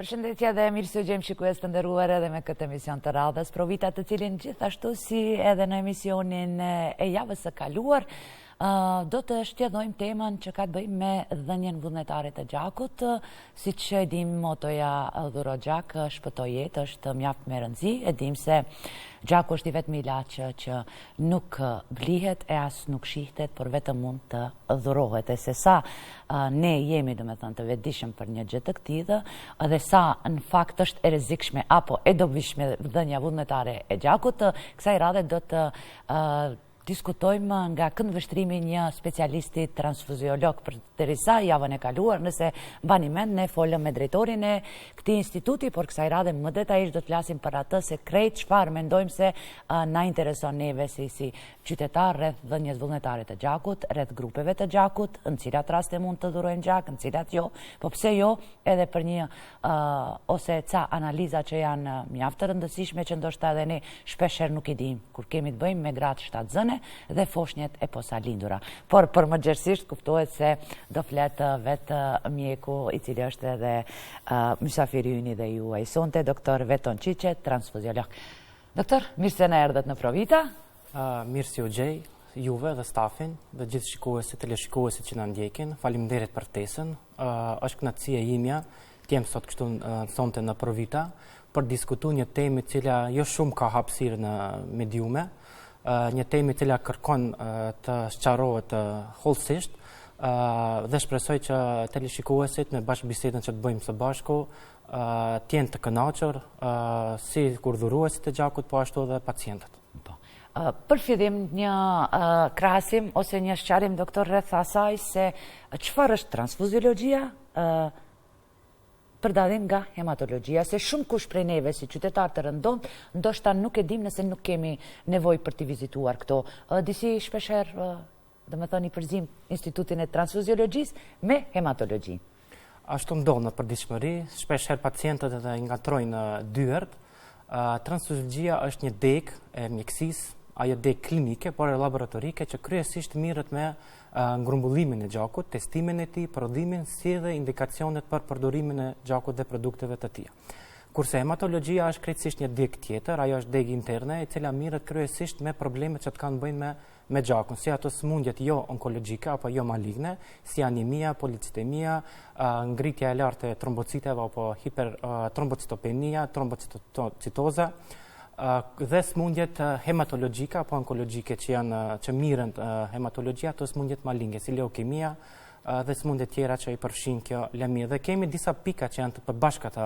Përshëndetje dhe mirë se gjemë shikues të nderuar edhe me këtë emision të radhës, provita të cilin gjithashtu si edhe në emisionin e javës së kaluar, do të shtjedhojmë temën që ka të bëjmë me dhënien vullnetare të gjakut. Siç e dim, motoja dhuro gjak, shpëtoj jetë, është mjaft me rëndësi. E dim se gjaku është i vetmi ilaç që nuk blihet e as nuk shihtet, por vetëm mund të dhurohet. E se sa ne jemi, domethënë, të vetëdijshëm për një gjë të këtillë, dhe sa në fakt është e rrezikshme apo e dobishme dhënia vullnetare e gjakut, kësaj radhe do të diskutojmë nga këndvështrimi një specialisti transfuziolog, përderisa javën e kaluar, nëse mbani mend, ne folëm me drejtorin e këtij instituti, por kësaj radhe më detajisht do të flasim për atë se krejt çfarë mendojmë se na intereson neve si qytetar rreth dhënies vullnetare të gjakut, rreth grupeve të gjakut, në cilat raste mund të dhurojnë gjak, në cilat jo, po pse jo, edhe për një ose ca analiza që janë mjaft të rëndësishme që ndoshta edhe ne shpeshherë nuk i dim kur kemi të bëjmë me gratë shtatzëne dhe foshnjet e posalindura. Por për më gjerësisht kuptohet se do fletë vetë mjeku i cili është edhe mysafiri yni dhe juaj sonte, doktor Veton Qiqe, transfuziolog. Doktor, mirë se na erdhët në Provita. Mirë si u gjej, juve dhe stafin dhe gjithë shikuesit, teleshikuesit që na ndjekin. Faleminderit për ftesën. Është kënaqësia imja të jem sot këtu sonte në Provita për diskutuar një temë e cila jo shumë ka hapësirë në mediume, një temë e cila kërkon të sqarohet hollësisht dhe shpresoj që teleshikuesit me bashkëbisedën që të bëjmë së bashku të jenë të kënaqur si kur dhuruesit e gjakut, po ashtu dhe pacientët. Për fillim një krahasim ose një sqarim, doktor, rreth asaj se çfarë është transfuziologjia për dallim nga hematologjia, se shumë kush prej neve si qytetar të rëndom, ndoshta nuk e dim nëse nuk kemi nevojë për t'i vizituar këto. Disi shpeshherë, domethënë, i përzim institutin e transfuziologjisë me hematologji. Ashtu ndodh në përditshmëri, shpeshherë pacientët edhe i ngatrojnë dyert. Transfuziologjia është një degë e mjekësisë, ajo degë klinike, por e laboratorike që kryesisht mirret me ngrumbullimin e gjakut, testimin e tij, prodhimin si dhe indikacionet për përdorimin e gjakut dhe produkteve të tij. Kurse hematologjia është krejtësisht një degë tjetër, ajo është degë interne e cila mirret kryesisht me problemet që të kanë bëjnë me gjakun, si ato sëmundjet jo onkologjike apo jo maligne, si anemia, policitemia, ngritja e lartë e trombociteve apo hipertrombocitopenia, trombocitoza, dhe sëmundjet hematologjike apo onkologjike që mirren hematologjia, ato sëmundjet maligne, si leukemia dhe sëmundjet tjera që i përfshin kjo lëmie. Dhe kemi disa pika që janë të përbashkëta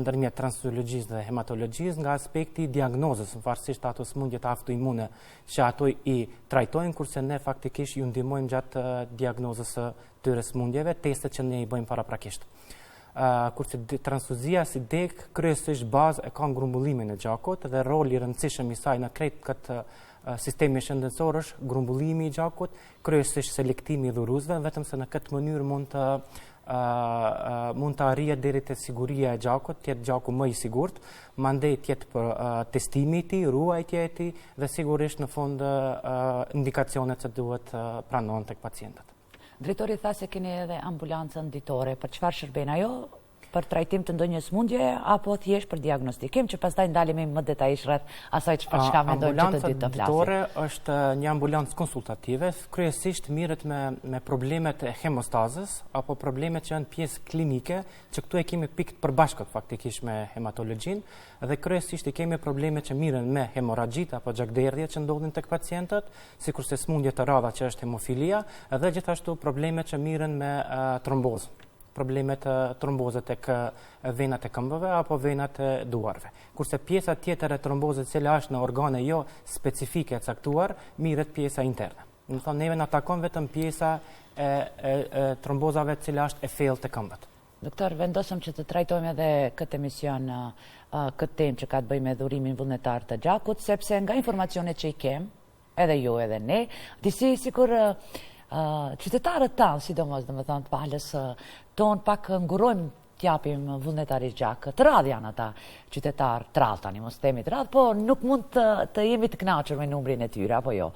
ndërmjet transfuziologjisë dhe hematologjisë nga aspekti diagnozës, varësisht ato sëmundjet autoimune që ato i trajtojnë, kurse ne faktikisht ju ndihmojmë gjatë diagnozës së tyre sëmundjeve, testet që ne i bëjmë paraprakisht. Kurse transfuzia si degë kryesisht bazë e ka ngrumbullimin e gjakut dhe roli i rëndësishëm i saj në krejt këtë sistemi shëndetësor është grumbullimi i gjakut, kryesisht selektimi i dhuruesve, vetëm se në këtë mënyrë mund të arrihet deri te siguria e gjakut, të jetë gjaku më i sigurt, mandej të jetë për testimi i tij, ruajtja e tij dhe sigurisht në fund indikacionet që duhet pranohen tek pacientët. Drejtori tha se keni edhe ambulancën ditore, për çfarë shërben ajo? Për trajtim të ndonjë sëmundje apo thjesht për diagnostikim, që pastaj ndalemi më detajisht rreth asaj çka mendojmë që të ditë të flasim. Ambulanca ditore është një ambulancë konsultative, kryesisht mirret me problemet e hemostazës apo problemet që janë pjesë klinike, që këtu e kemi pikë të përbashkët faktikisht me hematologjinë dhe kryesisht i kemi probleme që mirren me hemoragjit apo gjakderdhje që ndodhin tek pacientët, sikurse sëmundje të rralla që është hemofilia dhe gjithashtu probleme që mirren me trombozë. Problemet trombozë tek venat e këmbëve apo venat e duarve. Kurse pjesa tjetër e trombozës, e cila është në organe jo specifike e caktuar, mirret pjesa interne. Do të thonë neve na takon vetëm pjesa e trombozave e cila është e thellë te këmbët. Doktor, vendosëm që të trajtojmë edhe këtë emision, këtë temë që ka të bëjë me dhurimin vullnetar të gjakut, sepse nga informacionet që i kem, edhe ju edhe ne, disi sikur qytetarët tanë, sidomos domethënë të palës tonë, pak ngurojmë t'japim vullnetarisht gjak. Të radh janë ata qytetarë, të radh tani, mos themi të radh, po nuk mund të jemi të kënaqur me numrin e tyre, apo jo.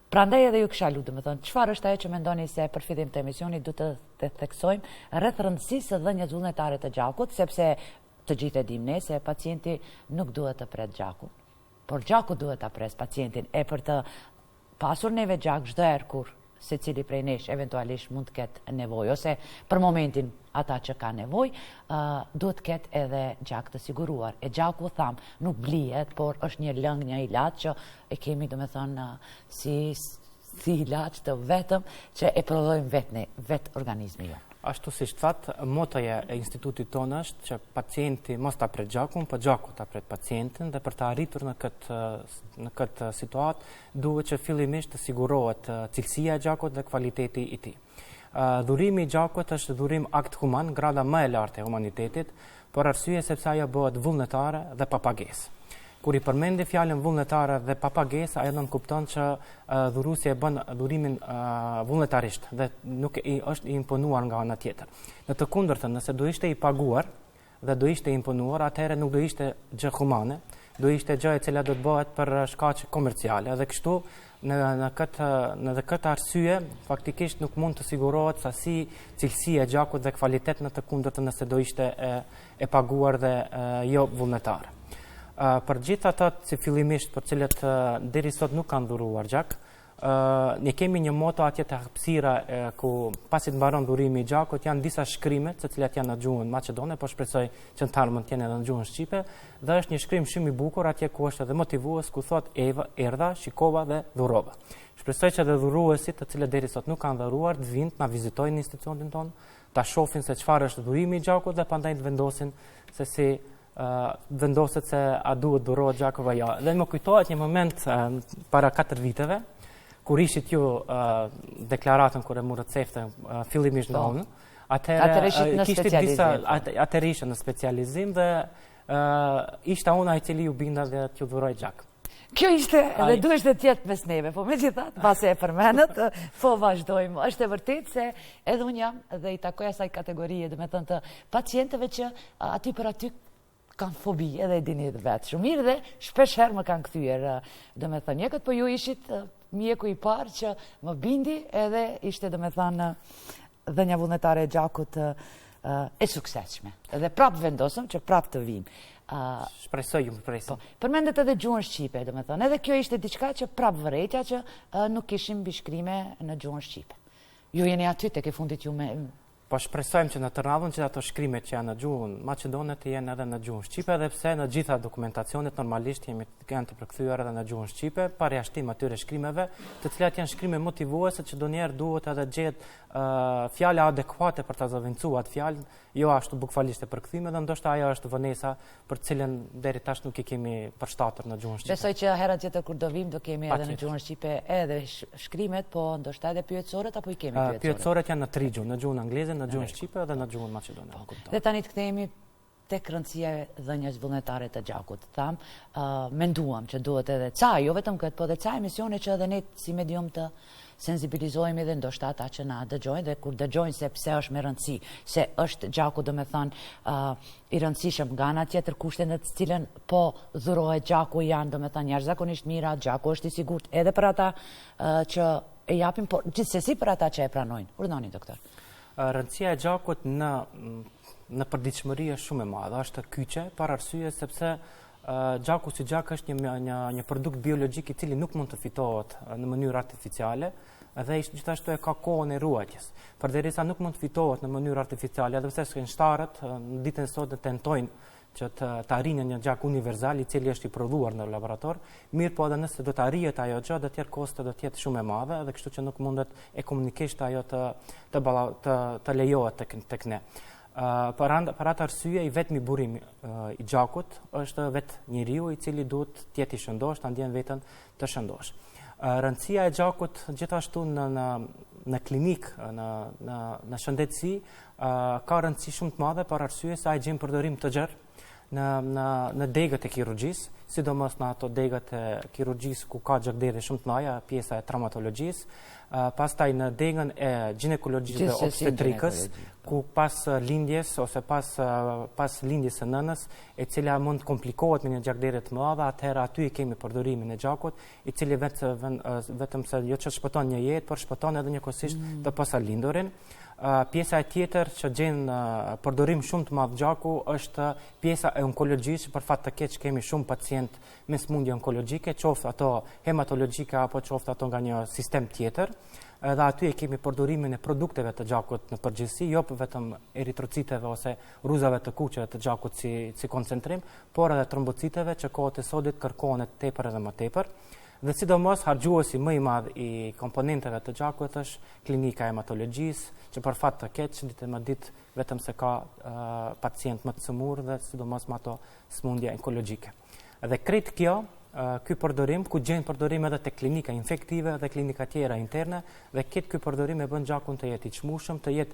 Prandaj edhe ju kisha lutur, çfarë është ajo që mendoni se për fillim të emisionit du të theksojmë rreth rëndësisë së dhënies vullnetare të gjakut, sepse të gjithë e dim ne se pacienti nuk duhet të pret gjakun, por gjaku duhet ta pres pacientin, e për të pasur neve gjak çdo herë kur secili prej nesh eventualisht mund të ketë nevojë, ose për momentin ata që ka nevojë, duhet të ketë edhe gjak të siguruar. E gjaku, nuk blihet, por është një lëng, një ilaç që e kemi, si ilaç të vetëm që e prodhojmë vetë organizmi jonë. Ashtu si shtë motoja e institutit tonë është që pacienti mos ta pret gjakun, po gjaku ta pret pacientin, dhe për të arritur në këtë situatë duhet që fillimisht të sigurohet cilësia e gjakut dhe kvaliteti i tij. Dhurimi i gjakut është dhurim akt human, grada më e lartë e humanitetit, por arsye sepse ajo bëhet vullnetare dhe pa pagesë. Kur i përmendi fjalën vullnetare dhe pa pagesë, ajo nënkupton që dhuruesi e bën dhurimin vullnetarisht dhe nuk është i imponuar nga ana tjetër. Në të kundërtën, nëse do ishte i paguar dhe do ishte i imponuar, atëherë nuk do ishte gjë humane, do ishte gjë e cila do të bëhet për shkaqe komerciale, dhe kështu në këtë arsye faktikisht nuk mund të sigurohet sasi, cilësi e gjakut dhe kvalitet, në të kundërtën nëse do ishte e paguar dhe jo vullnetare. Për gjithë ata që fillimisht për cilët deri sot nuk kanë dhuruar gjak, ne kemi një moto atje të hapësira ku pasi të mbaron dhurimi i gjakut janë disa shkrimet, të cilat janë në gjuhën maqedone, po shpresoj që në tarmën të jenë edhe në gjuhën shqipe, dhe është një shkrim shumë i bukur atje ku është edhe motivues, ku thot erdha, shikova dhe dhurova. Shpresoj që edhe dhuruesit, të cilët deri sot nuk kanë dhuruar, të vinë të na vizitojnë institutin tonë, ta shohin se çfarë është dhurimi i gjakut dhe prandaj të vendosin se si vendoset se a duhet dhurohet gjaku apo jo. Dhe më kujtohet një moment para 4 viteve, kur ishit ju deklaratën kur e morët seftën fillimisht nga unë, atëherë ishte në specializim dhe ishte unë ai cili ju binda dhe t'ju dhuroj gjak. Kjo ishte edhe duhet të tjetë mes neve, po megjithatë, pasi e përmendet, po vazhdojmë. Është e vërtetë se edhe unë jam dhe i takoj asaj kategorie, domethënë të pacientëve që aty për aty kanë fobi, edhe e dini vetë shumë mirë, dhe shpesh herë më kanë kthyer, domethënë mjekët, po ju ishit mjeku i parë që më bindi, edhe ishte domethënë dhënia vullnetare e gjakut e suksesshme. Edhe prapë vendosëm që prapë të vim. Shpresoj ju më presim. Përmendet edhe gjuhën shqipe, domethënë, edhe kjo ishte diçka që prapë vërejtja që nuk kishim bishkrime në gjuhën shqipe. Ju jeni aty tek e fundit ju me... Po shpresojmë që në të radhën që ato shkrimet që janë në gjuhën maqedone të jenë edhe në gjuhën shqipe, edhe pse në gjitha dokumentacionet normalisht janë të përkthyer edhe në gjuhën shqipe, përjashtim atyre shkrimeve, të cilat janë shkrime motivuese që donjëherë duhet edhe gjetë fjala adekuate për ta zëvendësuar atë fjalë, jo ashtu bukfalisht e përkthime, dhe ndoshta ajo është vonesa për cilën deri tash nuk i kemi përshtatur në gjuhën shqipe. Besoj që hera tjetër kur do vim do kemi edhe në gjuhën shqipe edhe shkrimet, po ndoshta edhe pyetësorët, apo i kemi pyetësorët? Pyetësorët janë në 3 gjuhë, në gjuhën angleze, në gjuhën shqipe dhe në gjuhën maqedone. Dhe tani të kthehemi tek rëndësia e dhënies vullnetare të gjakut. Menduam që duhet edhe ca, jo vetëm këtë, po edhe ca emisione që edhe ne si medium të sensibilizohemi dhe ndoshta ata që na dëgjojnë, dhe kur dëgjojnë se pse është me rëndësi, se është gjaku domethënë i rëndësishëm, nga ana tjetër kushtet në të cilën po dhurohet gjaku janë domethënë jashtëzakonisht mira, gjaku është i sigurt edhe për ata që e japin, por gjithsesi për ata që e pranojnë. Urdhoni doktor. Rëndësia e gjakut në përditshmëri është shumë e madhe, është kyçe, për arsye sepse gjaku si gjak është një produkt biologjik i cili nuk mund të fitohet në mënyrë artificiale, dhe gjithashtu e ka kohën e ruajtjes. Përderisa nuk mund të fitohet në mënyrë artificiale, edhe pse shkencëtarët në ditën e sotme tentojnë që të arrijnë një gjak universal i cili është i prodhuar në laborator, mirë po edhe nëse do të arrihet ajo gjë, do të jetë koste do të jetë shumë e madhe, dhe kështu që nuk mundet ekonomikisht ajo të lejohet tek ne. Për atë arsye, i vetmi burim i gjakut është vetë njeriu i cili duhet të jetë i shëndosh, ta ndjen veten të shëndosh. Rëndësia e gjakut gjithashtu në klinik, në shëndetësi, ka rëndësi shumë të madhe për arsye se ai gjen përdorim të gjerë në degët e kirurgjisë, sidomos në ato degët e kirurgjisë ku ka gjakdere shumë të mëdha, pjesa e traumatologjisë, pastaj në degën e ginekologjisë dhe obstetrikës, ku pas lindjes ose pas lindjes së nënës, e cila mund të komplikohet me një gjakdere të mëdha, atëherë aty i kemi përdorimin e gjakut, i cili vetëm se jo që shpëton një jetë, por shpëton edhe njëkohësisht të posalindurin. Pjesa e tjetër që gjenë përdorim shumë të madh gjaku është pjesa e onkologjisë, për fat të keq kemi shumë pacient me smundje onkologjike, qoftë ato hematologjike apo qoftë ato nga një sistem tjetër. Edhe aty e kemi përdorimin e produkteve të gjakut në përgjithësi, jo vetëm eritrociteve ose rruzave të kuqeve të gjakut si koncentrim, por edhe trombociteve që kohët e sodit kërkohen tepër edhe më tepër. Dhe sidomos hargjuesi më i madh i komponenteve të gjakut është klinika e hematologjisë, që për fat të keq ditë më ditë vetëm se ka pacient më të sëmurë dhe sidomos me ato smundje onkologjike. Dhe krejt kjo, ky përdorim, ku gjen përdorim edhe te klinika infektive dhe klinika tjera interne, dhe ky përdorim e bën gjakun të jetë i çmueshëm, të jetë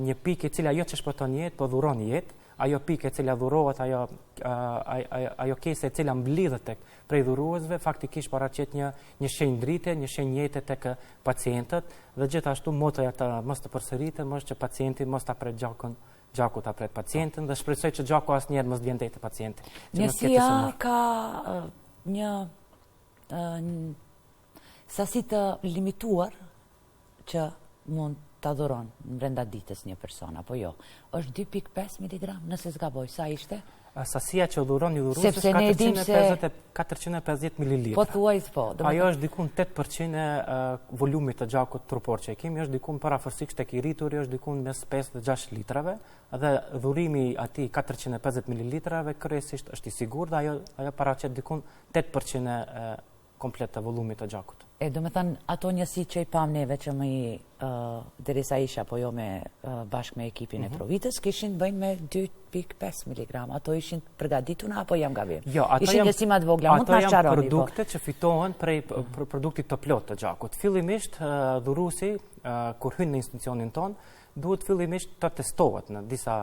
një pikë e cila jo që shpëton jetë, po dhuron jetë. Ajo pikë e cila dhurohet, ajo kesë e cila mblidhet tek prej dhuruesve, faktikisht paraqet një shenjë drite, një shenjë jete tek pacientët, dhe gjithashtu motoja të mos të përsëritet, është që pacienti mos ta pret gjaku ta pret pacientin, dhe shpresoj që gjaku asnjëherë mos vjen te pacienti. Njësia ka një sasi të limituar që mund ta dhuron në brenda ditës një person, apo jo? Është 2.5 mg, nëse s'gaboj, sa ishte? Sasia që dhuron një dhurues është 450 ml. Po thuaj po. Ajo është dikun 8% e volumit të gjakut trupor që e kemi, është dikun parafërsisht tek i rrituri, është dikun mes 5 dhe 6 litrave, dhe dhurimi atij 450 ml kryesisht është i sigurt, dhe ajo paraqet dikun 8% e komplet të volumit të gjakut. Do me thënë, ato njësi që i pam neve që më derisa isha, po jo bashkë me ekipin e Provitës, kishin bëjnë me 2.5 mg. Ato ishin përgatituna, apo jam gabim? Jo, ishin njësimat vogla, mund të ato janë produkte që fitohen prej produktit të plot të gjakut. Fillimisht, dhuruesi, kur hyn në institucionin ton, duhet fillimisht të testohet në disa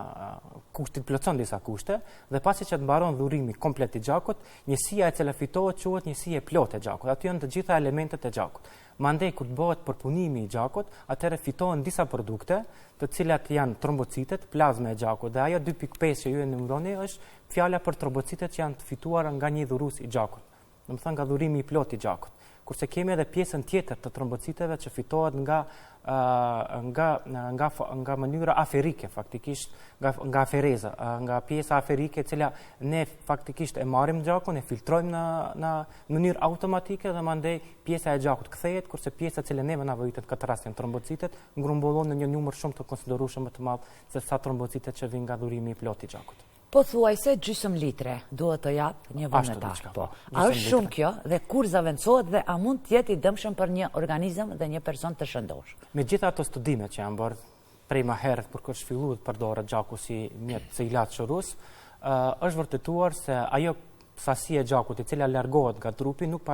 kushte, plotson disa kushte, dhe pasi që të mbaron dhurimi komplet i gjakut, njësia e cila fitohet quhet njësi e plotë e gjakut. Aty janë të gjitha elementet e gjakut. Mandej kur bëhet përpunimi i gjakut, atëherë fitohen disa produkte, të cilat janë trombocitet, plazma e gjakut, dhe ajo 2.5 që ju e numëroni është fjala për trombocitet që janë të fituar nga një dhurues i gjakut. Domethënë nga dhurimi i plotë i gjakut. Kurse kemi edhe pjesën tjetër të trombociteve që fitohet nga mënyra aferike, faktikisht nga afereza, nga pjesa aferike e cila ne faktikisht e marrim gjakun, e filtrojmë në mënyrë automatike, dhe mandej pjesa e gjakut kthehet, kurse pjesa e cila neve na vëritet këtë rast janë trombocitet, ngrumbullohen në një numër shumë të konsiderueshëm të madh se sa trombocitet që vijnë nga dhurimi i plotë i gjakut. Po thuaj se gjysmë litre duhet të japë një vullnetar. Po. A është shumë kjo, dhe kur zaventsohet, dhe a mund të jetë i dëmshëm për një organizëm dhe një person të shëndosh? Me gjitha ato studimet që janë bërë prej më herët për kërë shfilluar përdoret gjaku si mjet si ilaç shorus, është vërtetuar se ajo sasi e gjakut e cila largohet nga trupi nuk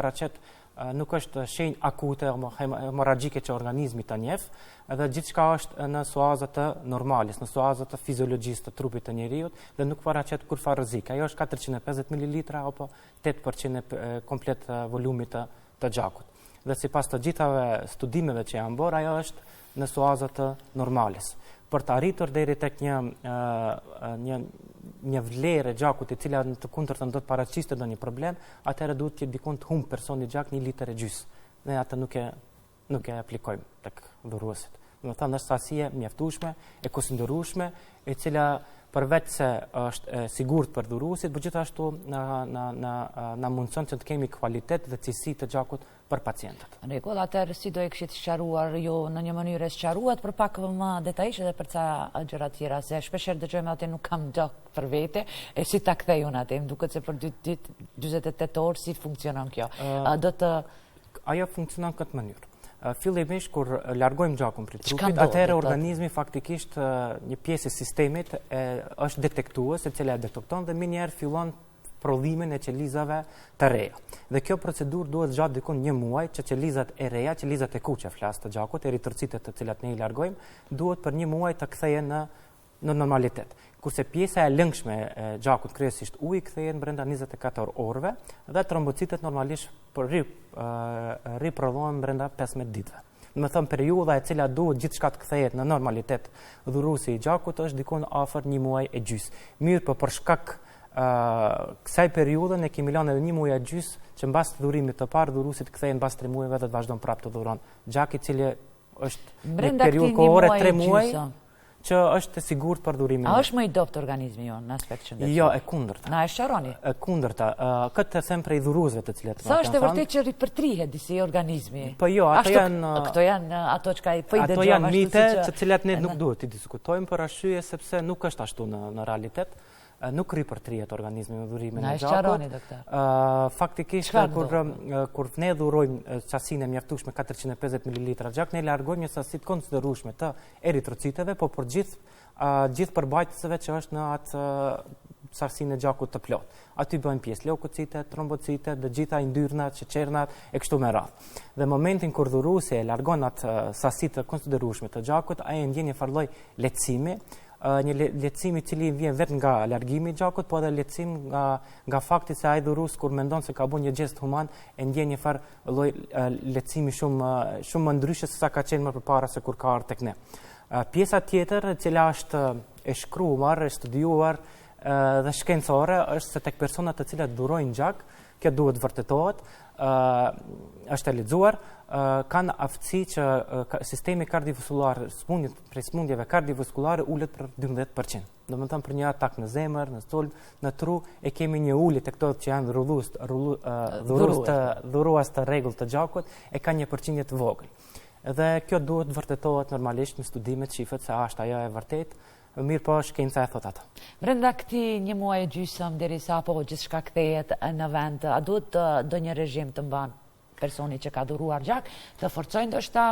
është shenjë akute hemoragjike që organizmi ta njeh, dhe gjithçka është në suazat të normalis, në suazat të fiziologjisë të trupit të njeriut, dhe nuk paraqet kurfar rrezik. Ajo është 450 ml apo 8% komplet volumit të gjakut. Dhe sipas të gjithave studimeve që janë bërë, ajo është në suazat të normalis. Për të arritur deri tek një vlerë e gjakut e cila në të kundërtën do të paraqiste ndonjë problem, atëherë duhet të dikon të humb personi gjak 1,5 litër. Ne atë nuk e aplikojmë tek dhuruesit. Domethënë është sasi e mjaftueshme, e konsiderueshme, e cila përveç se është sigurt për dhuruesit, por gjithashtu na mundson që të kemi kvalitet dhe cilësi të gjakut për pacientët. Në rregull, atëherë si do e kishit sqaruar ju në një mënyrë sqaruar për pak më detajisht edhe për ca gjëra tjera, se shpeshherë dëgjojmë atë nuk kam gjak për vete, e si ta kthej unë atë, më duket se për 2 ditë 48 orë si funksionon kjo. Ajo funksionon në këtë mënyrë. Fillimisht kur largojmë gjakun prej trupit, atëherë organizmi faktikisht një pjesë e sistemit është detektues, e cila e detekton dhe minjëherë fillon prodhimin e qelizave të reja. Dhe kjo procedurë duhet gjatë dikun 1 muaj, që qelizat e reja, qelizat e kuqe flas të gjakut, eritrocitet të cilat ne i largojmë, duhet për 1 muaj të kthehen në normalitet. kurse pjesa e lëngshme e gjakut kryesisht ujë kthehet brenda 24 orëve dhe trombocitet normalisht riprodhohen brenda 15 ditëve. Më thëmë, periudha e cila duhet gjithçka të kthehet në normalitet dhuruesi i gjakut është dikon afër 1 muaj e gjys. Mirë, për shkak kësaj periudhe ne kemi lënë edhe 1 muaj e gjys që mbas të dhurimit të parë dhuruesi të kthehen mbas 3 muajve dhe të vazhdon prapë të dhuron gjak, i cili është në periudhë kohore 3 muaj që është e sigurt për dhurimin. A është më i dobët organizmi jonë në aspekt shëndetësor? Jo, e kundërta. Na e sharoni? E kundërta. Këtë them prej dhuruesve të cilët sa është e vërtetë që ripërtrihet disi organizmi? Po jo, këto janë ato çka i dëgjova. Ato janë mite të cilat ne nuk duhet të diskutojmë për arsye sepse nuk është ashtu në realitet. Nuk ripërtrihet organizmi me dhurimin e gjakut. Na e sharoni, doktor. Faktikisht kur ne dhurojmë sasinë e mjaftueshme 450 ml gjak, ne largojmë një sasi të konsiderueshme të eritrociteve, po për gjithë përbajtësve që është në atë sasinë e gjakut të plot. Aty bëjnë pjesë leukocite, trombocite, dhe gjitha yndyrnat, sheqernat e kështu me radhë. Dhe momentin kur dhuruesi e largon atë sasi të konsiderueshme të gjakut, ai ndjen një farë lloj lehtësimi, një lehtësim i cili vjen vetëm nga largimi i gjakut, po edhe lehtësim nga fakti se ai dhurues kur mendon se ka bën një gest human e ndjen një farë lloj lehtësimi shumë më ndryshe se sa ka qenë më përpara se kur ka ardhur tek ne. Pjesa tjetër e cila është e shkruar, e studiuar dhe shkencore është se tek personat të cilët dhurojnë gjak, kjo duhet vërtetohet, është e lexuar, kanë aftësi që sistemi kardiovaskular prej smundjeve kardiovaskulare ulet për 12%. Domethënë për një atak në zemër, në sulm, në tru e kemi një ulje të këto që janë dhurues të rregullt të gjakut e ka një përqindje të vogël. Dhe kjo duhet vërtetohet normalisht me studimet shifet se është ajo e vërtet. Mirë, po shkenca e thot ato. Brenda këtij 1 muaj e gjysmë derisa apo gjithçka kthehet në vend, a duhet ndonjë regjim të mban personi që ka dhuruar gjak, të forcojë ndoshta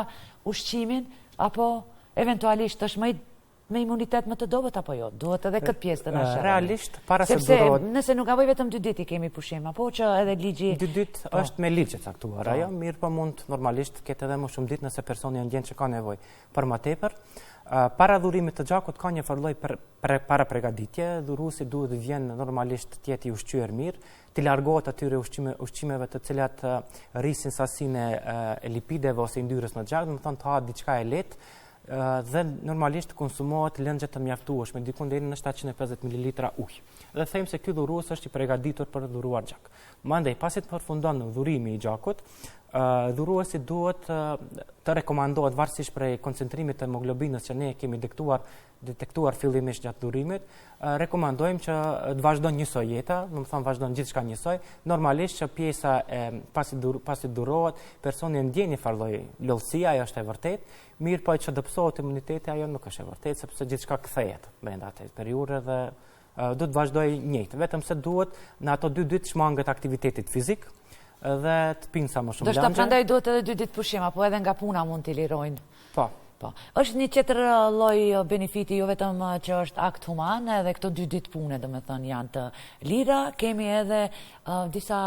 ushqimin apo eventualisht është me imunitet më të dobët apo jo? Duhet edhe këtë pjesë të na shërojë. Realisht para se dhurohet. Nëse nuk avoj vetëm 2 ditë i kemi pushim, apo që edhe ligji 2 ditë është me ligj e caktuar, ajo, mirë, po mund normalisht ketë edhe më shumë ditë nëse personi ndjen që ka nevojë për më tepër. Para dhurimit të gjakut ka një farë lloj para përgatitje, dhuruesi duhet të vjen normalisht të jetë i ushqyer mirë, të largohet atyre ushqimeve të cilat rrisin sasinë e lipideve ose yndyrës në gjak, domethënë të ha diçka e lehtë dhe normalisht konsumohet lëngje të mjaftueshme, diku deri në 750 ml ujë. Dhe them se ky dhurues është i përgatitur për dhuruar gjak. Mandej pasi të përfundon dhurimi i gjakut, dhuruesi duhet të rekomandohet varësisht prej koncentrimit të hemoglobinës që ne kemi detektuar fillimisht gjatë dhurimit, rekomandojmë që të vazhdon njësoj jeta, domethënë vazhdon gjithçka njësoj, normalisht që pjesa pasi dhurohet, personi ndjen një farë lloj lodhësie, ajo është e vërtetë, mirë, po që dobësohet imuniteti, ajo nuk është e vërtetë sepse gjithçka kthehet brenda atij periudhe dhe do të vazhdoj njëjtë, vetëm se duhet në ato 2 ditë shmanget aktivitetit fizik dhe të pinë sa më shumë lëngje. Do të prandaj duhet edhe 2 ditë pushim, apo edhe nga puna mund t'i lirojnë? Po. Është një tjetër lloj benefiti, jo vetëm që është akt human, edhe këto 2 ditë pune, domethënë janë të lira, kemi edhe disa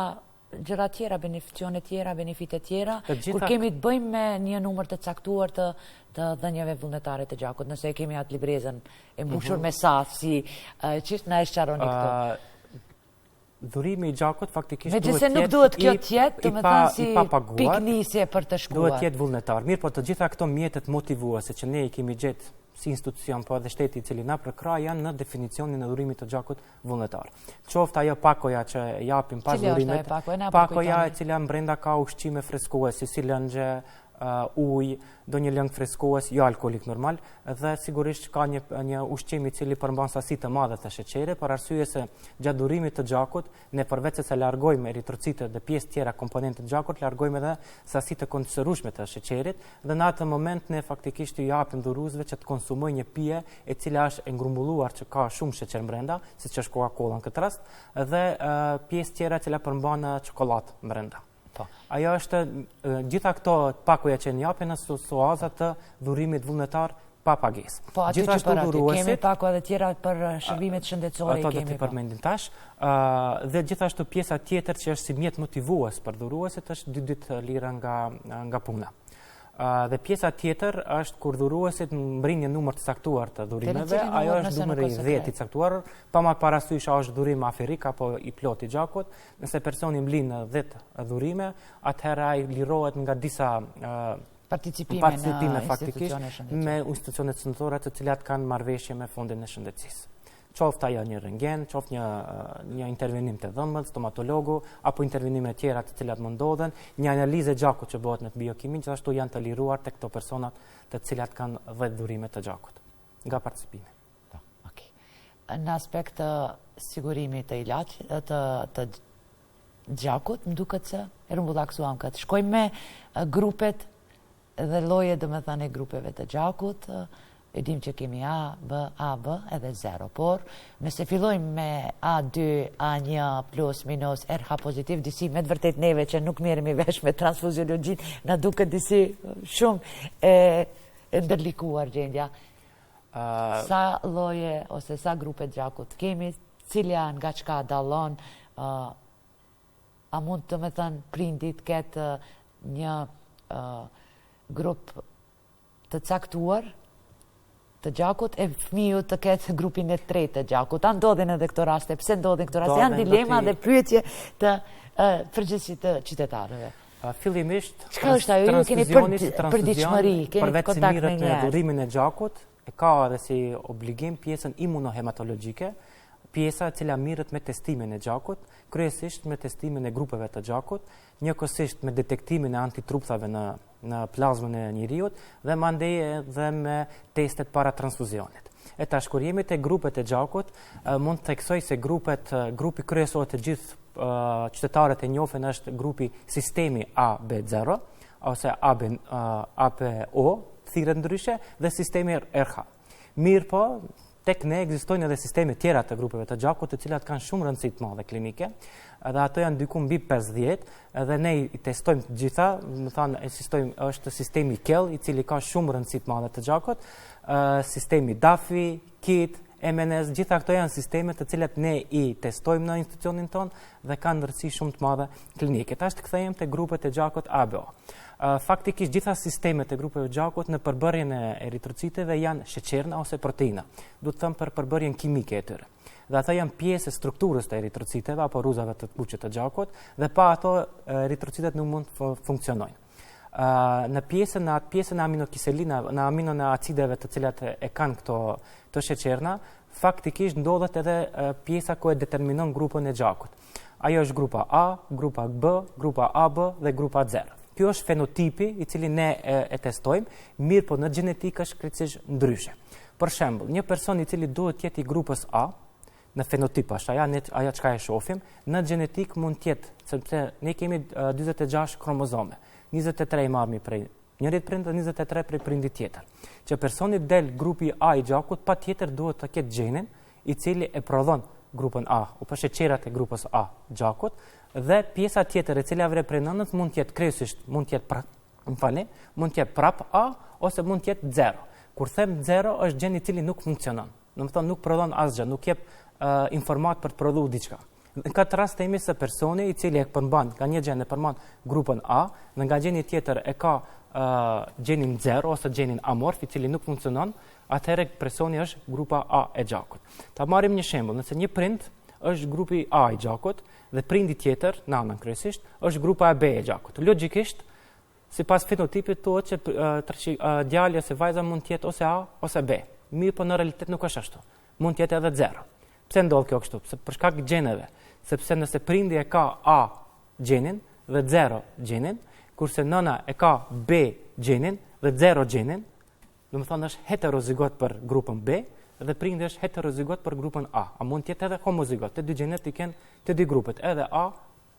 gjëra tjera, benefite tjera, kur kemi të bëjmë me një numër të caktuar të dhënieve vullnetare të gjakut, nëse kemi atë librezën e mbushur me sasi, çish na e sqaroni këto. Dhurimi i gjakut faktikisht megjithëse nuk duhet kjo të jetë, domethënë si piknisje për të shkuar. Duhet të jetë vullnetar. Mirë, po të gjitha këto mjetet motivuese që ne i kemi gjetë si institucion, po edhe shteti i cili na përkrah janë në definicionin e dhurimit të gjakut vullnetar. Qoftë ajo pakoja që japim pas dhurimit, pakoja e cila brenda ka ushqime freskuese si lëngje, ujë, do një lëng freskues, jo alkoolik normal, dhe sigurisht ka një ushqim i cili përmban sasi të madhe të sheqere, për arsye se gjatë dhurimit të gjakut, ne përveç se largojmë eritrocite dhe pjesë tjera komponentë të gjakut, largojmë edhe sasi të konservueshme të sheqerit, dhe në atë moment ne faktikisht i japim dhuruesve që të konsumojnë një pije e cila është e ngrumbulluar që ka shumë sheqer brenda, siç është Coca-Cola në këtë rast, dhe pjesë tjera që përmban çokoladë brenda. Ajo është gjitha këto pakoja që japin në suazat të dhurimit vullnetar pa pagesë. Po aty që para kemi pako edhe tjera për shërbimet shëndetësore kemi. Ato do t'i përmendim tash. Dhe gjithashtu pjesa tjetër që është si mjet motivues për dhuruesit është 2 ditë lira nga puna. Dhe pjesa tjetër është kur dhuruesit mbrin një numër të caktuar të dhurimeve, ajo është numri 10 i caktuar, pa marrë parasysh a është dhurim aferik apo i plot i gjakut. Nëse personi mbledh 10 dhurime, atëherë ai lirohet nga disa participime faktikisht me institucionet shëndetësore të cilat kanë marrëveshje me Fondin e Shëndetësisë. Qoftë ajo një rentgen, qoftë një intervenim të dhëmbët, stomatologu, apo intervenime tjera të cilat më ndodhen, një analizë e gjakut që bëhet në biokimin, gjithashtu janë të liruar tek këto personat të cilat kanë 10 dhurime të gjakut nga participimi. Në aspekt të sigurimit të ilaçit të gjakut, më duket se rumbullaksuam këtë. Shkojmë me grupet dhe llojet, domethënë, e grupeve të gjakut. E dim që kemi A, B, edhe 0, por nëse fillojmë me A2, A1, plus, minus, RH pozitiv, disi me të vërtet neve që nuk merremi vesh me transfuziologjin, na duket disi shumë e ndërlikuar gjendja. Sa lloje ose sa grupe gjakut kemi, cilja nga çka dallon, a mund të me thënë prindit ketë një grup të caktuar të gjakut e fëmiu të ketë grupin e tretë të gjakut. A ndodhin edhe këto raste? Pse ndodhin këto raste? Janë dilema dhe pyetje të përgjithësisht të qytetarëve. Fillimisht, transfuzioni, përveç se mirët në dhurimin e gjakut, e ka edhe si obligim pjesën imunohematologjike, pjesa e cila mirët me testimin e gjakut, kryesisht me testimin e grupeve të gjakut, njëkohësisht me detektimin e antitrupave në plazmën e njeriut dhe mandej edhe me testet para transfuzionit. E tash kur jemi te grupet e gjakut, mund të theksoj se grupi kryesor të gjithë qytetarët e njohur është grupi sistemi AB0 ose APO, thirret ndryshe, dhe sistemi RH. Mirë po, tek ne ekzistojnë edhe sisteme tjera të grupeve të gjakut, të cilat kanë shumë rëndësi të madhe klinike, dhe ato janë diku mbi 50, dhe ne i testojmë të gjitha, më thanë, është sistemi KELL, i cili ka shumë rëndësi të madhe të gjakut, sistemi DAFI, KIT, MNS, gjitha këto janë sisteme të cilat ne i testojmë në institucionin tonë dhe kanë rëndësi shumë të madhe klinike. Tash të kthehemi te grupet e gjakut ABO. Faktikisht gjitha sistemet e grupeve gjakut në përbërjen e eritrociteve janë sheqerna ose proteina, du të thëmë për përbërjen kimike e tyre. Dhe ata janë pjesë e strukturës të eritrociteve apo rruzave të kuqe të gjakut, dhe pa ato eritrocitet nuk mund të funksionojnë. Në pjesën e aminokiselina, në aminon e acideve të cilat e kanë këto sheqerna, faktikisht ndodhet edhe pjesa ku e determinon grupën e gjakut. Ajo është grupa A, grupa B, grupa AB dhe grupa 0. Kjo është fenotipi i cili ne e testojmë, mirë po në gjenetikë është krejtësisht ndryshe. Për shembull, një person i cili duhet të jetë i grupës A, në fenotip është ajo çka e shohim, në gjenetik mund të jetë, sepse ne kemi 46 kromozome, 23 i marrëmi prej njërit prind dhe 23 prej prindit tjetër. Që personi del grupi A i gjakut, patjetër duhet të ketë gjenin i cili e prodhon grupën A, ose sheqerat e grupës A gjakut, dhe pjesa tjetër e cila vre prej nënës mund të jetë kryesisht, mund të jetë prap A ose mund të jetë 0. Kur them 0 është gjeni i cili nuk funksionon. Domethënë nuk prodhon asgjë, nuk jep informat për të prodhuar diçka. Në këtë rast themi se personi i cili e përmban nga një gjen e përmban grupën A, dhe nga gjeni tjetër e ka gjenin 0 ose gjenin amorf i cili nuk funksionon, atëherë personi është grupa A e gjakut. Ta marrim një shembull, nëse një prind është grupi A i gjakut dhe prindi tjetër, nanën kryesisht, është grupa B e gjakut. Logjikisht, sipas fenotipit thuhet që djali ose vajza mund të jetë ose A ose B. Mirë, po në realitet nuk është ashtu. Mund të jetë edhe 0. Pse ndodh kjo kështu? Për shkak të gjeneve. Sepse nëse prindi e ka A gjenin dhe 0 gjenin, kurse nëna e ka B gjenin dhe 0 gjenin, domethënë është heterozigot për grupën B dhe prindi është heterozigot për grupën A. A mund të jetë edhe homozigot, të dy gjenet i kanë të dy grupet, edhe A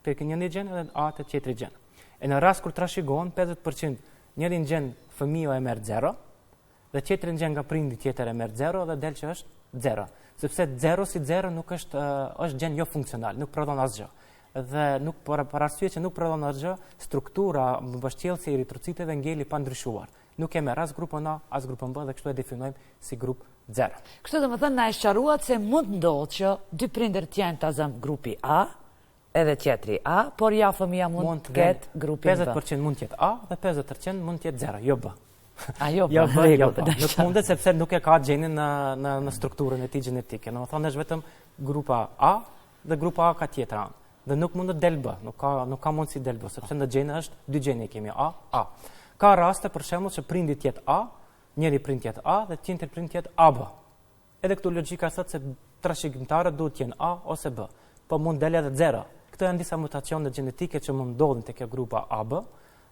të një gjen edhe A të tjetri gjen. E në rast kur trashëgohen 50% njërin gjen fëmijë e merr 0 dhe tjetrin gjen nga prindi tjetër e merr 0 dhe del që është 0. Sepse 0 si 0 nuk është gjen jo funksional, nuk prodhon asgjë. Dhe nuk për arsye që nuk prodhon asgjë, struktura mbështjellëse e eritrociteve ngeli pa ndryshuar. Nuk kemi as grupën A, as grupën B dhe kështu e definojmë si grup 0. Kështu domethënë na e sqaruat se mund ndodhë që dy prindër të jenë ta zëm grupi A edhe tjetri A, por ja fëmija mund të ketë grupin B. 50% mund të jetë A dhe 50% mund të jetë 0, jo B. A jo B, jo B. Nuk mundet sepse nuk e ka genin në strukturën e tij gjenetike. Në më thonë është vetëm grupa A dhe grupa A ka tjetër anë. Dhe nuk mund të del B, nuk ka mundësi del B, sepse në gjenë është dy gjeni kemi A. Ka raste për shembull që prindi tjetë A, njëri prind tjetë A dhe tjetri prind tjetë AB. Edhe këtu logjika thotë se trashëgimtarët duhet të jenë A ose B, po mund del edhe 0. Këto janë disa mutacione gjenetike që mund ndodhin te kjo grupa AB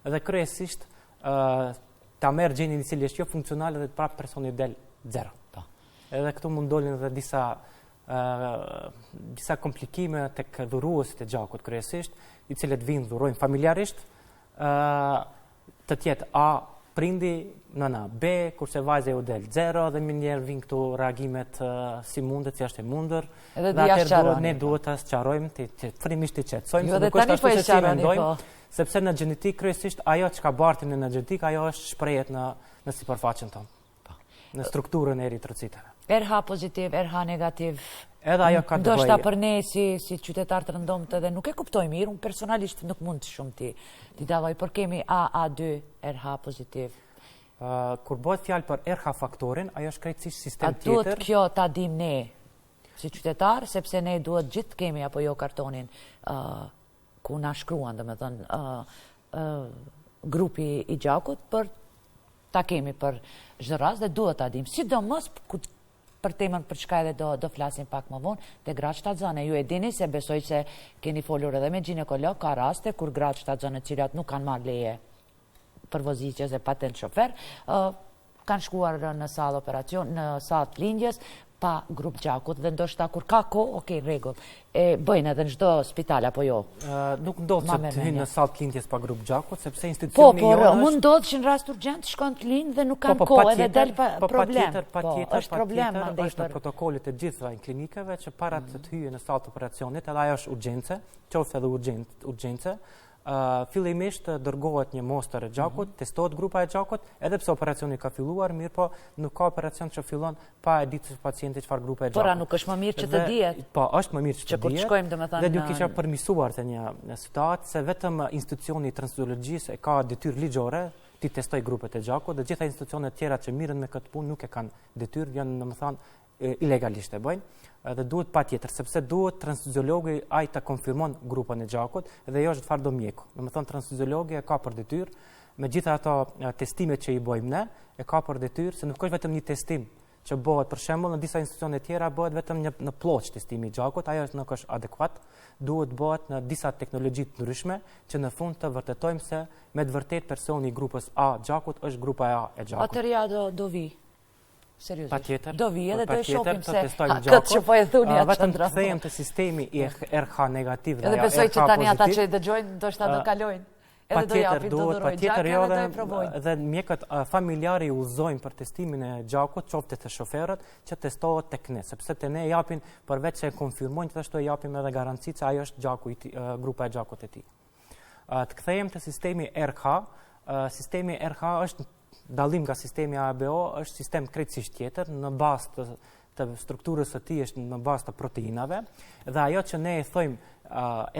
dhe kryesisht ta merr gjenin i cili është jo funksional dhe prap personi del 0. Edhe këtu mund dolin edhe disa komplikime tek dhuruesit e gjakut kryesisht, i cilët vinë dhurojnë familjarisht, të tjetë A prindi, nëna B, kurse vajza ju del 0 dhe minjerë vinë këtu reagimet si mundet, si është e mundër. Edhe atëherë ne duhet të sqarojmë, të frimisht të qetësojmë, se nuk është ashtu se si mendojmë, sepse në gjenetik kryesisht ajo që ka bartin në gjenetik, ajo është shprehet në sipërfaqen tonë, në strukturën e eritrociteve. RH pozitiv, RH negativ. Edhe ajo ka të bëjë. Ndoshta për ne si qytetar të rëndomët edhe nuk e kuptoj mirë, unë personalisht nuk mund shumë ti dalloj, por kemi A2 RH pozitiv. Kur bëhet fjalë për RH faktorin, ajo është krejtësisht sistem tjetër. A duhet kjo ta dim ne si qytetar, sepse ne duhet gjithë kemi apo jo kartonin ku na shkruan, domethënë grupi i gjakut, për ta kemi për çdo rast dhe duhet ta dim. Sidomos për temën për çka edhe do flasim pak më vonë, te gratë shtatzane. Ju e dini se besoj se keni folur edhe me ginekolog, ka raste kur gratë shtatzane të cilat nuk kanë marrë leje për vozitjes e patent shofer, kanë shkuar në sallë operacion, në sallë të lindjes, pa grup gjakut dhe ndoshta kur ka kohë, okay, rregull. E bëjnë edhe në çdo spital apo jo? Nuk ndodh që të hyjnë në sallë të lindjes pa grup gjakut, sepse institucioni jo është. Mund ndodh që në rast urgjent shkon të lind dhe nuk kanë kohë edhe del problem. Është problem mandej është në protokollet e gjitha klinikave që para të hyjë në sallë të operacionit, edhe ajo është urgjencë, qoftë edhe urgjencë. Fillimisht dërgohet një mostër e gjakut, testohet grupa e gjakut, edhe pse operacioni ka filluar, mirë po nuk ka operacion që fillon pa e ditur pacienti çfarë grupe e gjakut. Por nuk është më mirë që të dihet. Po, është më mirë që të dihet. Shkojmë domethënë. Dhe duke kisha përmirësuar të një situatë se vetëm institucioni i transfuziologjisë e ka detyrë ligjore ti testoj grupet e gjakut dhe gjitha institucionet tjera që mirën me këtë punë nuk e kanë detyrë, janë domethënë ilegalisht e bëjnë. Dhe duhet patjetër, sepse duhet transfuziologi ai ta konfirmon grupën e gjakut dhe jo çfarë do mjeku. Domethënë transfuziologi e ka për detyrë, me gjitha ato testimet që i bëjmë ne, e ka për detyrë se nuk është vetëm një testim që bëhet për shembull në disa institucione tjera bëhet vetëm në ploç testimi i gjakut, ajo nuk është adekuat, duhet bëhet në disa teknologji të ndryshme që në fund të vërtetojmë se me të vërtetë personi i grupës A gjakut është grupa A e gjakut. Atëherë ja do vi. Patjetër. Do vi edhe do e shohim se këtë që po e thuni atë vetëm të kthehem te sistemi i RH negativ dhe edhe besoj që tani ata që dëgjojnë ndoshta do kalojnë. Edhe do japin të dhurojnë gjakun edhe do e provojnë. Dhe mjekët familjarë i udhëzojnë për testimin e gjakut, qoftë te shoferët, që testohet tek ne, sepse te ne japin përveç se konfirmojnë, gjithashtu japim edhe garanci se ajo është gjaku grupa e gjakut e tij. Të kthehem te sistemi RH. Sistemi RH është dallim nga sistemi ABO, është sistem krejtësisht tjetër, në bazë të strukturës së tij është në bazë të proteinave dhe ajo që ne e thojmë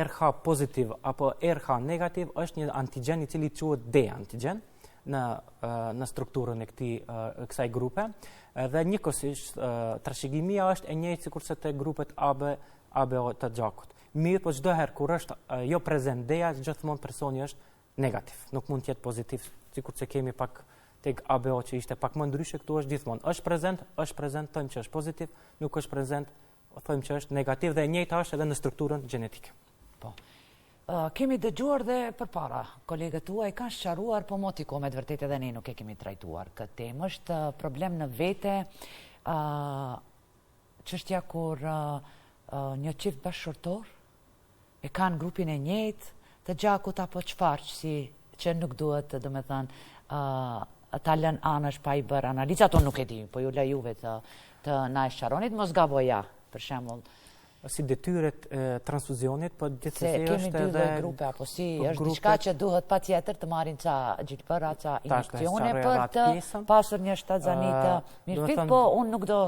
RH pozitiv apo RH negativ është një antigjen i cili quhet D antigjen në strukturën e kësaj grupe dhe njëkohësisht trashëgimia është e njëjtë sikurse te grupet ABO të gjakut. Mirë, po çdo herë kur është jo prezent D-ja, gjithmonë personi është negativ, nuk mund të jetë pozitiv, sikurse kemi pak tek ABO që ishte pak më ndryshe, këtu është gjithmonë. Është prezent, thojmë që është pozitiv, nuk është prezent, thojmë që është negativ dhe e njëjta është edhe në strukturën gjenetike. Po. Kemi dëgjuar dhe përpara, kolegët tuaj kanë sqaruar, po moti ko me të vërtetë edhe ne nuk e kemi trajtuar këtë temë. Është problem në vete, çështja kur një çift bashkëshortor e kanë grupin e njëjtë të gjakut apo çfarë që nuk duhet, domethënë, ta lën anësh pa i bërë analizat, unë nuk e di, po ju la juve të na e sqaronit, mos gavoja, për shembull. si detyret transfuzionit, po gjithsesi është edhe... Se kemi dy lloj grupe, apo si është diçka që duhet patjetër të marrin ca gjilpëra, ca injekcione për të pasur një shtatzani të mirëfillt, po unë nuk do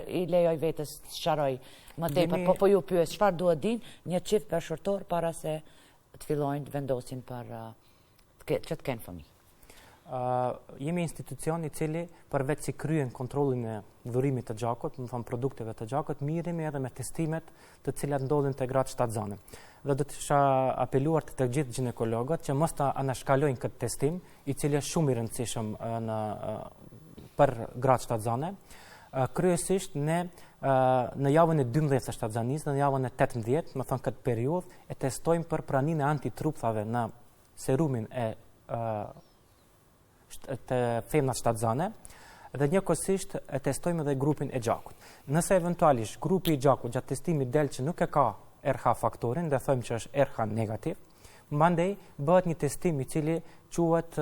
i lejoj vetes të sqaroj më tepër, po ju pyes çfarë duhet dinë një çift bashkëtorë para se të fillojnë të vendosin për që të kenë fëmijë. Jemi institucion i cili përveç si kryen kontrollin e dhurimit të gjakut, më thonë produkteve të gjakut, miremi edhe me testimet të cilat ndodhin te gratë shtatzane. Dhe do të isha apeluar të gjithë ginekologët që mos ta anashkalojnë këtë testim, i cili është shumë i rëndësishëm për gratë shtatzane. Kryesisht në javën e 12 të shtatzanisë, në javën e 18, më thonë këtë periudhë, e testojmë për praninë e antitrupthave në serumin të femnat shtatzane, dhe njëkohësisht e testojmë edhe grupin e gjakut. Nëse eventualisht grupi i gjakut gjatë testimit del që nuk e ka RH faktorin, dhe thëmë që është RH negativ, mandej bëhet një testim i cili quhet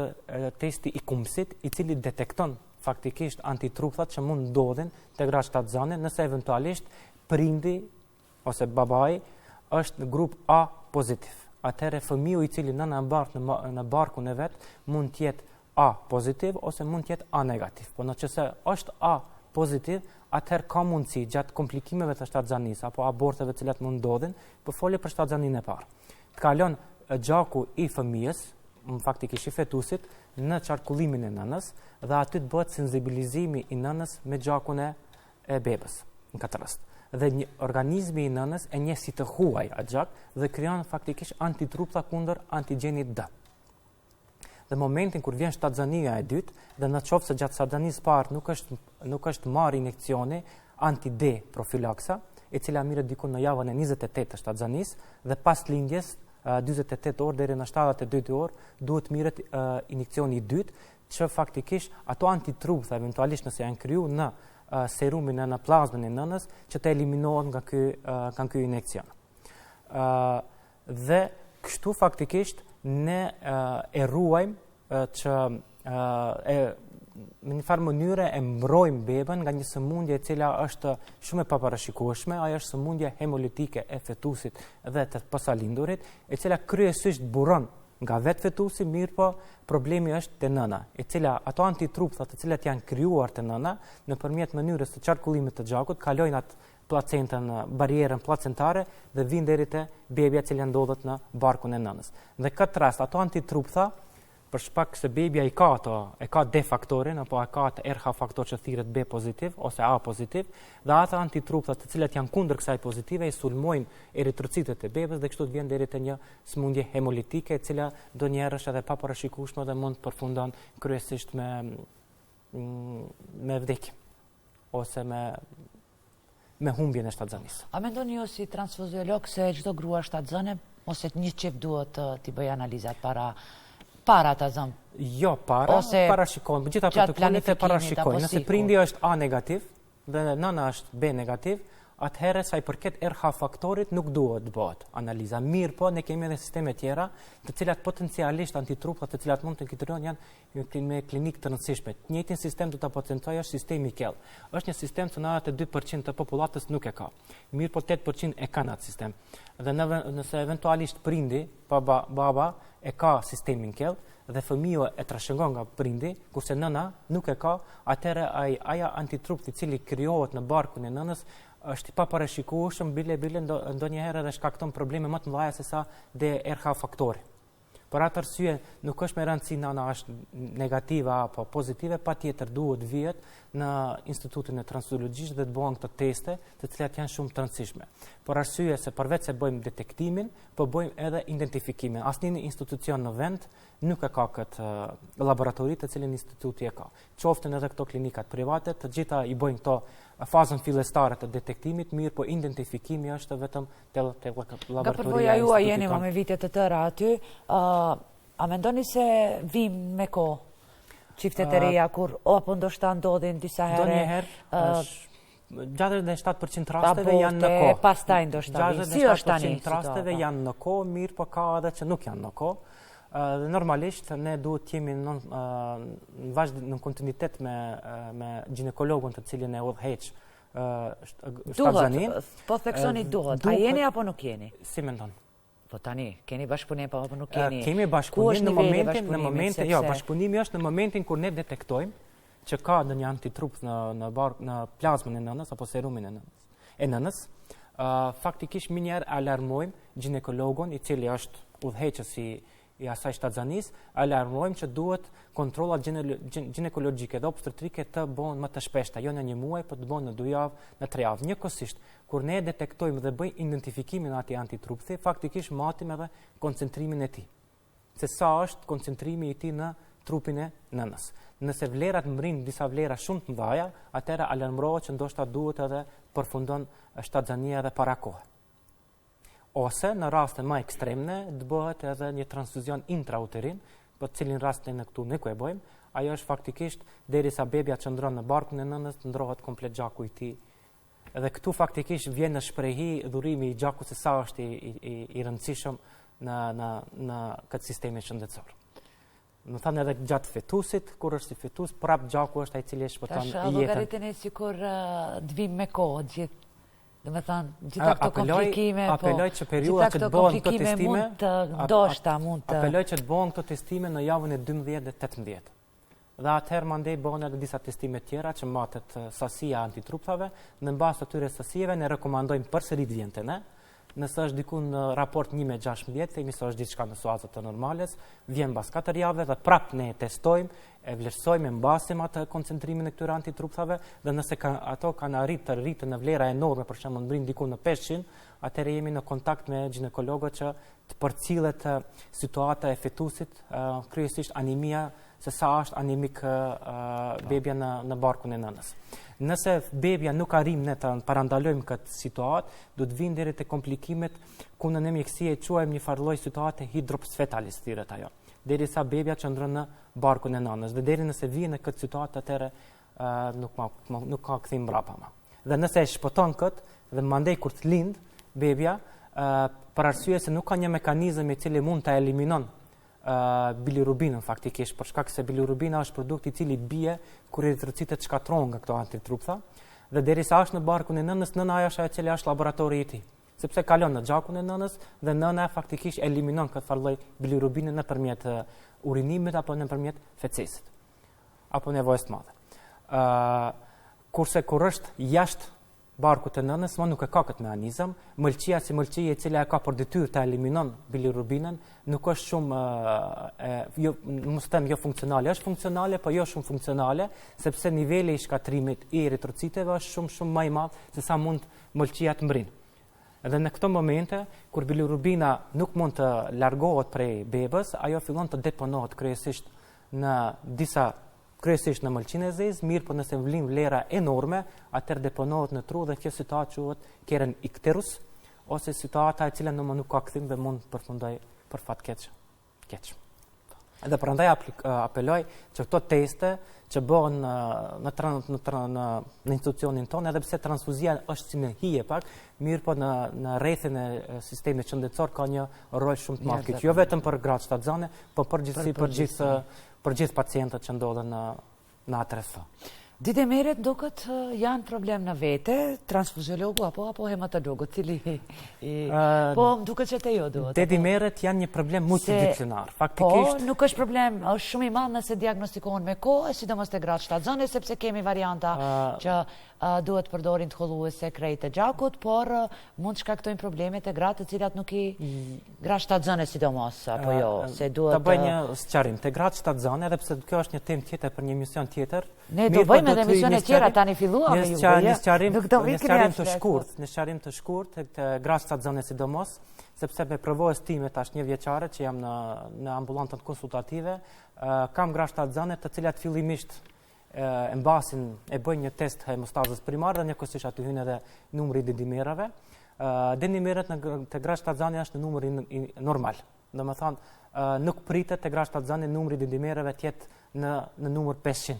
testi i kumsit, i cili detekton faktikisht antitrupthat që mund ndodhin te gratë shtatzane, nëse eventualisht prindi ose babai është në grup A pozitiv. Atëherë fëmiu i cili nëna mbartë në barkun e vet mund të jetë A pozitiv ose mund të jetë A negativ. Po nëse është A pozitiv, atëherë ka mundësi gjatë komplikimeve të shtatzanisë apo aborteve të cilat mund ndodhin, po foli për shtatzaninë e parë. Të kalon gjaku i fëmijës, faktikisht i fetusit, në qarkullimin e nënës dhe aty të bëhet sensibilizimi i nënës me gjakun e bebës në këtë rast. Dhe një organizmi i nënës e njeh si të huaj atë gjak dhe krijon faktikisht antitruptha kundër antigjenit D. Dhe momentin kur vjen shtatzania e dytë, dhe në qoftë se gjatë shtatzanisë parë nuk është marrë injekcioni anti-D profilaksa, e cila mirët diku në javën e 28 të shtatzanisë, dhe pas lindjes 48 orë deri në 72 orë duhet mirët injekcioni i dytë, që faktikisht ato antitruptha eventualisht nëse janë kriju në serumin e në plazmën e nënës, që të eliminohen nga ky injekcion. Dhe kështu faktikisht ne e ruajmë që në një farë mënyre e mbrojmë bebën nga një sëmundje e cila është shumë e paparashikueshme, ajo është sëmundje hemolitike e fetusit dhe të posalindurit, e cila kryesisht buron nga vetë fetusi, mirë po problemi është te nëna, e cila ato antitruptha të cilat janë krijuar te nëna nëpërmjet mënyrës të qarkullimit të gjakut kalojnë atë placentën, barierën placentare dhe vinë deri te bebja e cila ndodhet në barkun e nënës. Dhe këtë rast ato antitruptha, për shkak se bebja i ka e ka D faktorin apo e ka atë RH faktor që thirret B pozitiv ose A pozitiv, dhe ato antitruptha të cilat janë kundër kësaj pozitive i sulmojnë eritrocitet e bebës dhe kështu të vjen deri te një sëmundje hemolitike e cila ndonjëherë është edhe paparashikueshme dhe mund të përfundon kryesisht me vdekje ose me humbjen e shtatzanisë. A mendoni ju si transfuziolog se çdo grua shtatzane ose një çift duhet t'i bëjë analizat para ta zëm? Jo, parashikojnë, gjitha protokollet e parashikojnë. Nëse prindi është A negativ dhe nëna është B negativ, atëherë sa i përket RH faktorit nuk duhet të bëhet analiza. Mirë po, ne kemi edhe sisteme tjera të cilat potencialisht antitrupthat të cilat mund të inhibitohen janë me klinikë të rëndësishme. Njëjtin sistem do ta potencoj është sistemi i kell. Është një sistem që 92% të popullatës nuk e ka. Mirë po 8% e kanë atë sistem. Dhe nëse eventualisht prindi, baba e ka sistemin kell dhe fëmiu e trashëgon nga prindi, kurse nëna nuk e ka, atëherë aja antitrupt i cili krijohet në barkun e nënës është i paparashikueshëm, bile ndonjëherë edhe shkakton probleme më të mëdha se sa RH faktori. Për atë arsye nuk është me rëndësi nëna është negative apo pozitive, patjetër duhet vihet në Institutin e Transfuziologjisë dhe të bëhen këto teste, të cilat janë shumë të rëndësishme. Për arsye se përveç se bëjmë detektimin, po bëjmë edhe identifikimin. Asnjë institucion në vend nuk e ka këtë laboratori të cilin instituti e ka. Qoftë edhe këto klinikat private, të gjitha i bëjnë këto fazën fillestare të detektimit, mirë po identifikimi është vetëm te laboratoria. Nga përvoja juaj jeni me vite të tëra aty, a mendoni se vim me kohë çiftet e reja kur apo ndoshta ndodhin disa herë? Ndonjëherë 67% rasteve janë në kohë. Pastaj ndoshta si është tani? 67% rasteve janë në kohë, mirë po ka edhe që nuk janë në kohë. Dhe normalisht ne duhet të jemi në kontinuitet me ginekologun të cilin e udhëheq shtatzanin. Po theksoni duhet. A jeni apo nuk jeni? Si mendon? Po tani, keni bashkëpunim apo nuk keni? Kemi bashkëpunim në bashkëpunimi është në momentin kur ne detektojmë që ka ndonjë antitrup në plazmën e nënës apo serumin e nënës. Faktikisht më njëherë alarmojmë ginekologun i cili është udhëheqësi i asaj shtatzanis, alarmojmë që duhet kontrollat ginekologjike dhe obstetrike të bëhen më të shpeshta, jo në 1 muaj, por të bëhen në 2 javë, në 3 javë. Njëkohësisht, kur ne detektojmë dhe bëjmë identifikimin e atij antitrupthi, faktikisht matim edhe koncentrimin e tij. Se sa është koncentrimi i tij në trupin e nënës. Nëse vlerat mbrin disa vlera shumë të mëdha, atëherë alarmërohet që ndoshta duhet edhe përfundon shtatzania edhe para kohë. Ose në raste më ekstreme të bëhet edhe një transfuzion intrauterin, për cilin rast ne këtu nuk e bëjmë, ajo është faktikisht derisa bebia qëndron në barkun e nënës të ndrohet komplet gjaku i tij. Edhe këtu faktikisht vjen në shprehi dhurimi i gjakut se sa është i rëndësishëm në këtë sistem shëndetësor. Më thanë edhe gjatë fetusit, kur është i fetus, prap gjaku është ai i cili e shpëton jetën. Tash llogariteni sikur të vim me kohë gjithë. Do me thënë, gjitha këto komplikime, apeloj që periuda që të bëhen këto testime, apeloj që të bëhen këto testime në javën e 12 dhe 18. Dhe atëherë mandej bëhen edhe disa testime tjera që matet sasia antitrupave, në bazë të tyre sasieve ne rekomandojmë përsëri të vjen te ne. Nëse është diku në raport 1/16, themi se është diçka në suazat të normales, vjen mbas 4 javë dhe prap ne testojmë, e vlerësojmë, mbasim atë koncentrimin e këtyre antitrupave dhe nëse ato kanë arritur në vlera enorme, për shembull mbrin diku në 500, atëherë jemi në kontakt me ginekologët që të përcillet situata e fetusit, kryesisht anemia, se sa është anemik bebia në barkun e nënës. Nëse bebia nuk arrim ne të parandalojmë këtë situatë, do të vinë deri te komplikimet ku në mjekësi e quajmë një farë lloj situate hidrops fetalis thirret ajo. Derisa bebia qëndron në barkun e nënës dhe deri nëse vjen në këtë situatë atëherë nuk ka kthim mbrapa më. Dhe nëse e shpëton këtë dhe mandej kur të lind bebia, për arsye se nuk ka një mekanizëm i cili mund ta eliminon bilirubinën faktikisht, për shkak se bilirubina është produkt i cili bie kur eritrocitet shkatërrohen nga këto antitruptha dhe derisa është në barkun e nënës, nëna ajo është ajo që është laboratori i tij, sepse kalon në gjakun e nënës dhe nëna faktikisht eliminon këtë farë lloj bilirubine nëpërmjet urinimit apo nëpërmjet fecesit apo nevojës të madhe. Kurse kur është jashtë barkut të nënës, më nuk e ka këtë mekanizëm, mëlçia si mëlçia e cila e ka për detyrë të eliminon bilirubinën, nuk është shumë jo funksionale, është funksionale, po jo shumë funksionale, sepse niveli i shkatrimit i eritrociteve është shumë më i madh se sa mund mëlçia të mbrin. Edhe në këto momente, kur bilirubina nuk mund të largohet prej bebës, ajo fillon të deponohet kryesisht në mëlçinë e zezë, mirë po nëse vlin vlera enorme, atëherë deponohet në tru dhe kjo situatë quhet keren ikterus, ose situata e cila nuk ka kthim dhe mund përfundoj për fat keq. Edhe prandaj apeloj që këto teste që bëhen në institucionin tonë, edhe pse transfuzia është si në hije pak, mirë po në rrethin e sistemit shëndetësor ka një rol shumë të madh, jo vetëm për gratë shtatzane, por për gjithë pacientët që ndodhen në atë rreth. Ditë merret duket janë problem në vete, transfuziologu apo hematologu, cili po më duket që te jo duhet. Ditë merret janë një problem multidisciplinar. Faktikisht po nuk është problem, është shumë i madh nëse diagnostikohen me kohë, sidomos te gratë shtatzane, sepse kemi varianta që duhet përdorin të holluese krejt të gjakut, por mund shkaktojnë probleme te gratë të cilat nuk i gratë shtatzane sidomos apo jo, se duhet ta bëj një sqarim te gratë shtatzane, edhe pse kjo është një temë tjetër për një emision tjetër. Ne do bëjmë edhe emisione tjera, tani filluam me ju. Në sqarim të shkurt te gratë shtatzane sidomos, sepse me provojës time tash 1 vjeçare që jam në ambulantën konsultative, kam gratë shtatzane të cilat fillimisht mbasin e bëjnë një test hemostazës primare dhe njëkohësisht aty hyn edhe numri i dedimerave. Dedimerët te gratë shtatzane është në numër normal. Domethënë nuk pritet te gratë shtatzane numri i dedimerave të jetë në numër 500.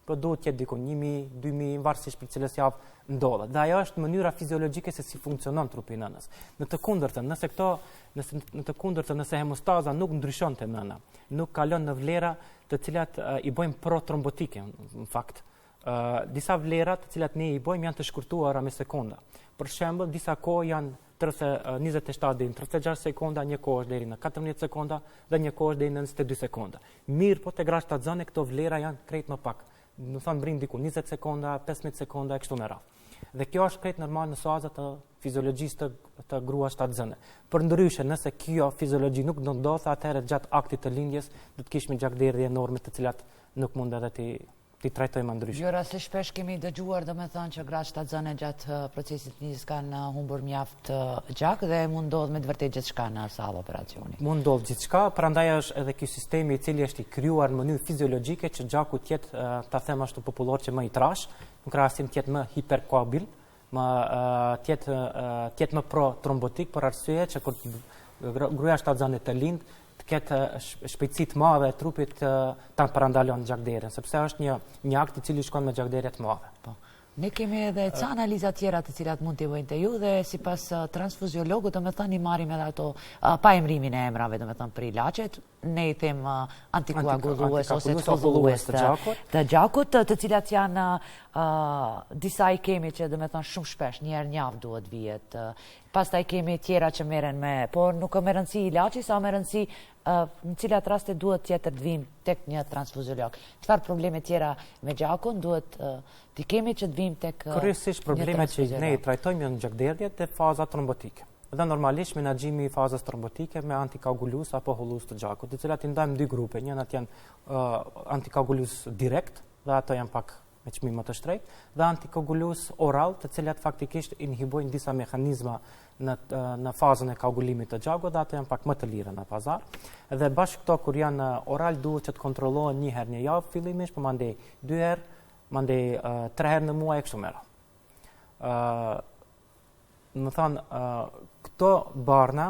Po duhet të jetë diku 1000, 2000, varësisht për cilës javë ndodhet. Dhe ajo është mënyra fiziologjike se si funksionon trupi i nënës. Në të kundërtën, nëse hemostaza nuk ndryshon te nëna, nuk kalon në vlera të cilat i bëjmë protrombotike, në fakt, disa vlerat të cilat ne i bojmë janë të shkurtuara me sekonda. Për shembull, disa kohë janë 27 deri në 36 sekonda, një kohë është deri në 14 sekonda dhe një kohë është deri në 22 sekonda. Mirë, po te gra shtatzane këto vlera janë krejt më pak. Do thonë mbrin diku 20 sekonda, 15 sekonda e kështu me radhë. Dhe kjo është krejt normal në faza të fiziologjisë të grua shtatzane. Përndryshe, nëse kjo fiziologji nuk do ndodhë, atëherë gjatë aktit të lindjes do të kishim gjakderdhje enorme të cilat nuk mund edhe ti trajtojmë ndryshe. Jo, rasti shpesh kemi dëgjuar domethënë që gratë shtatzane gjatë procesit njës kanë humbur mjaft gjak dhe mund ndodh me të vërtetë gjithçka në sallë operacioni. Mund ndodh gjithçka, prandaj është edhe ky sistemi i cili është i krijuar në mënyrë fiziologjike që gjaku të jetë ta them ashtu popullor që më i trash, në krahasim të jetë më hiperkoabil, të jetë më pro-trombotik për arsye që kur gruaja shtatzane të lind të ketë shpejtësi të madhe e trupit ta parandalon gjakderën, sepse është një akt i cili shkon me gjakderje të madhe. Po. Ne kemi edhe ca analiza tjera të cilat mund t'i bëjnë te ju dhe sipas transfuziologut, domethënë i marrim edhe ato pa emrimin e emrave, domethënë për ilaçet, ne i them antikoagulues ose tollues të gjakut, të cilat janë disa i kemi që domethënë shumë shpesh, një herë në javë duhet vihet. Pastaj kemi tjera që merren po nuk ka më rëndësi ilaçi, sa më rëndësi në cilat raste duhet tjetër të vim tek një transfuziolog. Çfarë probleme tjera me gjakun duhet t'i kemi që të vim tek kryesisht problemet që ne i trajtojmë janë gjakderdhjet dhe faza trombotike. Dhe normalisht menaxhimi i fazës trombotike me antikoagulus apo hollus të gjakut, të cilat i ndajmë në dy grupe. Njënat janë antikoagulus direkt, dhe ato janë pak me çmim më të shtrejtë, dhe antikoagulus oral, të cilat faktikisht inhibojnë disa mekanizma në fazën e koagulimit të gjakut, dhe ato janë pak më të lira në pazar. Dhe bashkë këto kur janë oral duhet që të kontrollohen një herë në javë fillimisht, po mandej 2 herë, mandej 3 herë në muaj e kështu me radhë. Më thonë, këto barna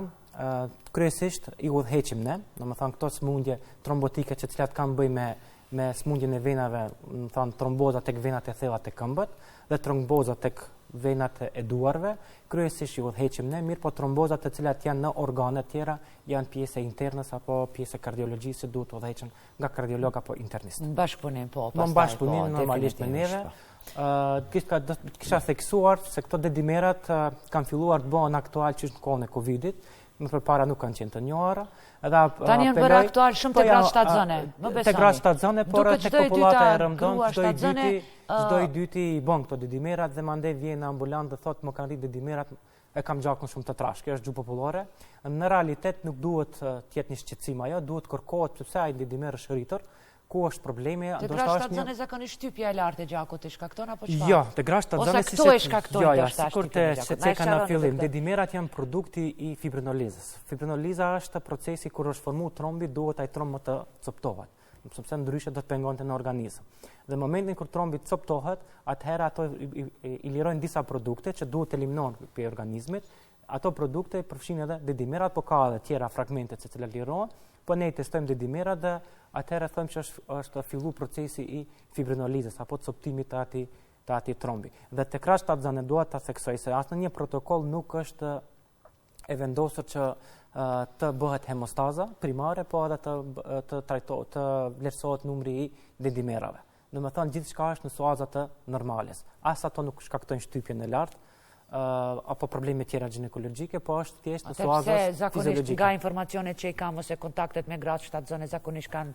kryesisht i udhëheqim ne, domethënë këto smundje trombotike që cilat kanë bëj me smundjen e venave, më thonë tromboza tek venat e thella të këmbët dhe tromboza tek venat e duarve, kryesisht i udhëheqim ne, mirë po trombozat të cilat janë në organe tjera janë pjesë e internës apo pjesë e kardiologjisë duhet udhëheqen nga kardiolog apo internist. Në bashkëpunim po, pastaj. Në bashkëpunim normalisht me neve. Kisha theksuar se këto dedimerat kanë filluar të bëhen aktual që në kohën e Covidit, më përpara nuk kanë qenë të njohura. Tani janë bërë aktual shumë te gratë shtatzane, më besoni. Te gratë shtatzane, por tek popullata e rëndon, çdo i dyti i bën këto dedimerat dhe mandej vjen në ambulant dhe thotë më kanë rrit dedimerat, e kam gjakun shumë të trash. Kjo është gjuhë popullore. Në realitet nuk duhet të jetë një shqetësim ajo, duhet kërkohet pse ai dedimer është rritur. Ku është problemi? Te gratë shtatzane zakonisht shtypja e lartë e gjakut e shkakton apo çfarë? Jo, te gratë shtatzane ose këto e shkaktojnë sikur te seceka në fillim. Dedimerat janë produkti i fibrinolizës. Fibrinoliza është procesi kur është formuar trombi, duhet ai tromb të coptohet, sepse ndryshe do të pengonte në organizëm. Dhe në momentin kur trombi coptohet, atëherë ato i lirojnë disa produkte që duhet eliminohen prej organizmit. Ato produkte përfshin edhe dedimerat, po ka edhe tjera fragmente që cilat lirohen, po ne i testojmë dedimerat dhe atëherë thëmë që është fillu procesi i fibrinolizës apo coptimit të ati trombi. Dhe te gratë shtatzane duhet ta theksoj se as në një protokoll nuk është e vendosur që të bëhet hemostaza primare, po edhe të vlerësohet numri i dedimerave. Domethënë gjithçka është në suaza të normales. As ato nuk shkaktojnë shtypjen e lartë apo probleme tjera ginekologjike, po është thjesht në suaza fiziologjike. Zakonisht nga informacionet që i kam ose kontaktet me gratë shtatzane zakonisht kanë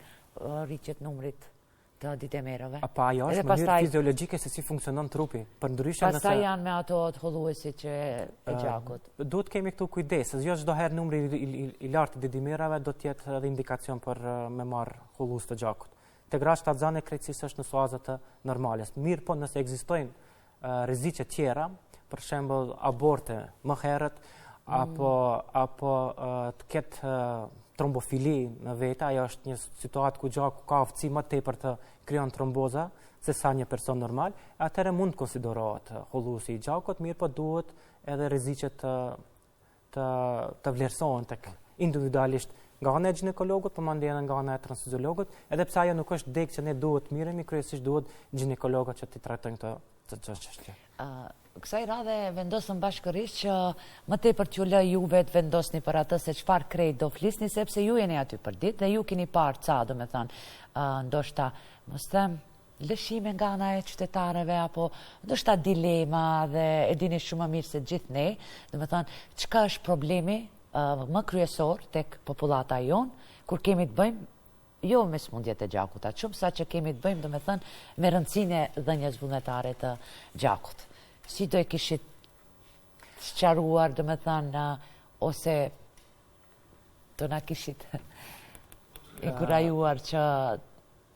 rritjet numrit të dedimerave. Apo ajo është mënyrë fiziologjike se si funksionon trupi. Pastaj janë me ato të holluesit që e gjakut. Duhet kemi këtu kujdes, jo çdo herë numri i lartë i dedimerave do të jetë edhe indikacion për me marr hollus të gjakut. Te gratë shtatzane krejtësisht është në suaza të normales. Mirë po nëse ekzistojnë rreziqe tjera, për shembull aborte më herët apo të ketë trombofili në vete, ajo është një situatë ku gjaku ka aftësi më tepër të krijon tromboza se sa një person normal, atëherë mund të konsiderohet hollusi i gjakut, mirë po duhet edhe rreziqet të vlerësohen tek individualisht nga ana e ginekologut, por mandej edhe nga ana e transfuziologut, edhe pse ajo nuk është dek që ne duhet miremi, kryesisht duhet ginekologët që t'i trajtojnë këtë çështje. Kësaj radhe vendosëm bashkërisht që më tepër t'ju lë juve të vendosni për atë se çfarë krejt do flisni, sepse ju jeni aty për ditë dhe ju keni parë ca, domethënë, ndoshta mos them lëshime nga ana e qytetarëve, apo ndoshta dilema, dhe e dini shumë më mirë se gjithë ne, dhe me thënë, çka është problemi më kryesor tek popullata jonë, kur kemi të bëjmë, jo me smundjet e gjakut, atë shumë sa që kemi të bëjmë, dhe me thënë, me rëndësinë e dhënies vullnetare të gjakut. Si do e kishit sqaruar, dhe me thënë, ose do na kishit inkurajuar që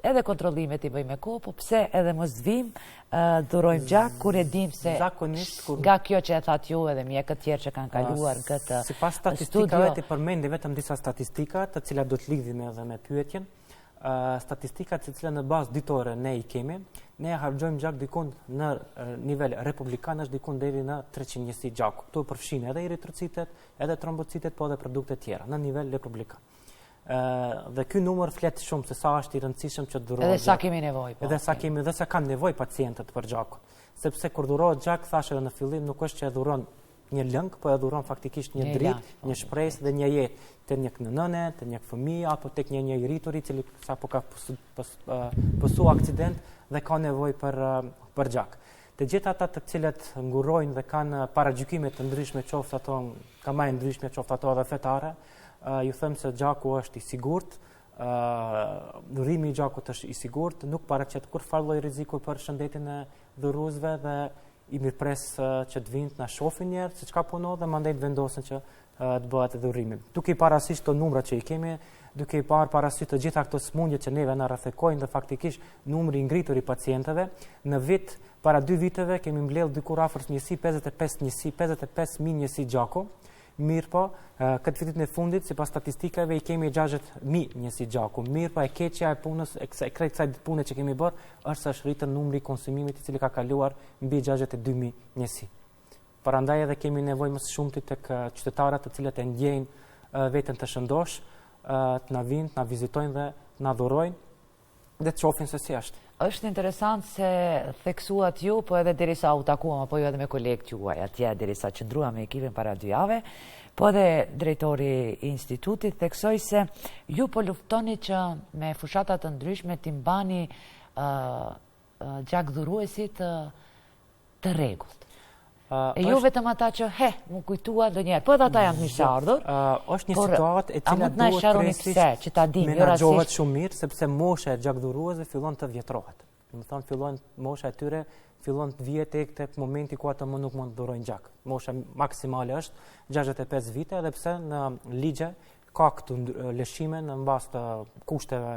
edhe kontrollimet i bëjmë me kohë, po pse edhe mos vim, dhurojmë gjak, kur e dim se nga kjo që e thatë ju edhe mjekët tjerë që kanë kaluar këtë studio. Sipas statistikave ti përmendi vetëm disa statistika, të cilat do të lidhim edhe me pyetjen. Statistikat të cilat në bazë ditore ne i kemi, ne harxojmë gjak dikun në nivel republikan është dikun deri në 300 njësi gjaku. Këtu përfshin edhe eritrocitet, edhe trombocitet, po edhe produkte tjera në nivel republikan. Dhe ky numër flet shumë se sa është i rëndësishëm që të dhurohet. Edhe sa kemi nevojë. Edhe sa kemi, dhe sa kanë nevojë pacientët për gjakun. Sepse kur dhurohet gjak, thash edhe në fillim, nuk është që e dhuron një lëng, po e dhuron faktikisht një dritë, një shpresë dhe një jetë te një nënë, te një fëmijë apo tek një i rritur i cili sapo ka pësu aksident dhe ka nevojë për gjak. Të gjithë ata të cilët ngurojnë dhe kanë paragjykime të ndryshme, qoftë ato kamaje ndryshme, qoftë ato edhe fetare, ju them se gjaku është i sigurt, dhurimi i gjakut është i sigurt, nuk paraqet kurrë lloj rreziku për shëndetin e dhuruesve dhe i mirpres që të vinë të na shohin njerëz se çka punon dhe mandej të vendosen që të bëhet dhurimi. Duke i parasysh këto numra që i kemi, duke i parë parasysh të gjitha këto smundje që neve na rrethekojnë dhe faktikisht numri i ngritur i pacientëve, në vit para 2 viteve kemi mbledh diku afër njësi 55.000 njësi gjaku. Mirë po, këtë vitit në fundit, sipas statistikave, i kemi 60.000 njësi gjaku. Mirë po, e keqja e punës, e krejt kësaj pune që kemi bërë, është se është rritën numri i konsumimit i cili ka kaluar mbi 62.000 njësi. Prandaj edhe kemi nevojë më shumë tek qytetarët të cilët e ndjejnë veten të shëndosh, të na vinë, të na vizitojnë dhe të na dhurojnë dhe të shohin se si është. Është interesant se theksuat ju, po edhe derisa u takuam, apo ju edhe me kolegët juaj atje, derisa qëndruam me ekipin para 2 javë, po edhe drejtori i institutit theksoi se ju po luftoni që me fushata të ndryshme t'i mbani gjakdhuruesit të rregullt. E jo vetëm ata që mu kujtua ndonjëherë, po edhe ata janë mirëseardhur. Është një situatë e cila duhet menaxhohet shumë mirë, sepse mosha e gjakdhuruesve fillon të vjetrohet. Domethënë fillon mosha e tyre fillon të vihet tek momenti ku ata nuk mund të dhurojnë gjak. Mosha maksimale është 65 vite, edhe pse në ligje ka këtu lëshime në bazë të kushteve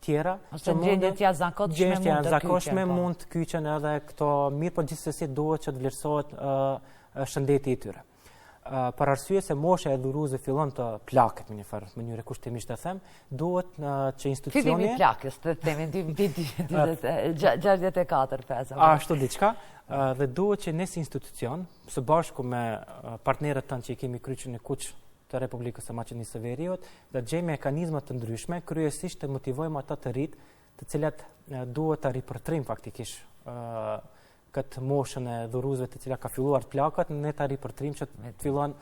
tjera. Ose gjendjet jashtëzakonshme mund të kyçen edhe këto mirë, po gjithsesi duhet që të vlerësohet shëndeti i tyre. Për arsye se mosha e dhuruesve fillon të plaket në një farë mënyrë kushtimisht e them, duhet që institucioni fillimi i plakës, të themi 64-5. Ashtu diçka, dhe duhet që ne si institucion, së bashku me partnerët tanë që i kemi kryqën e kuq të Republikës së Maqedonisë së Veriut, dhe gjejmë mekanizma të ndryshme, kryesisht të motivojmë ata të rinj, të cilat duhet ta ripërtrim faktikisht këtë moshën e dhuruesve të cilat ka filluar të plakat, ne ta ripërtrim që të fillon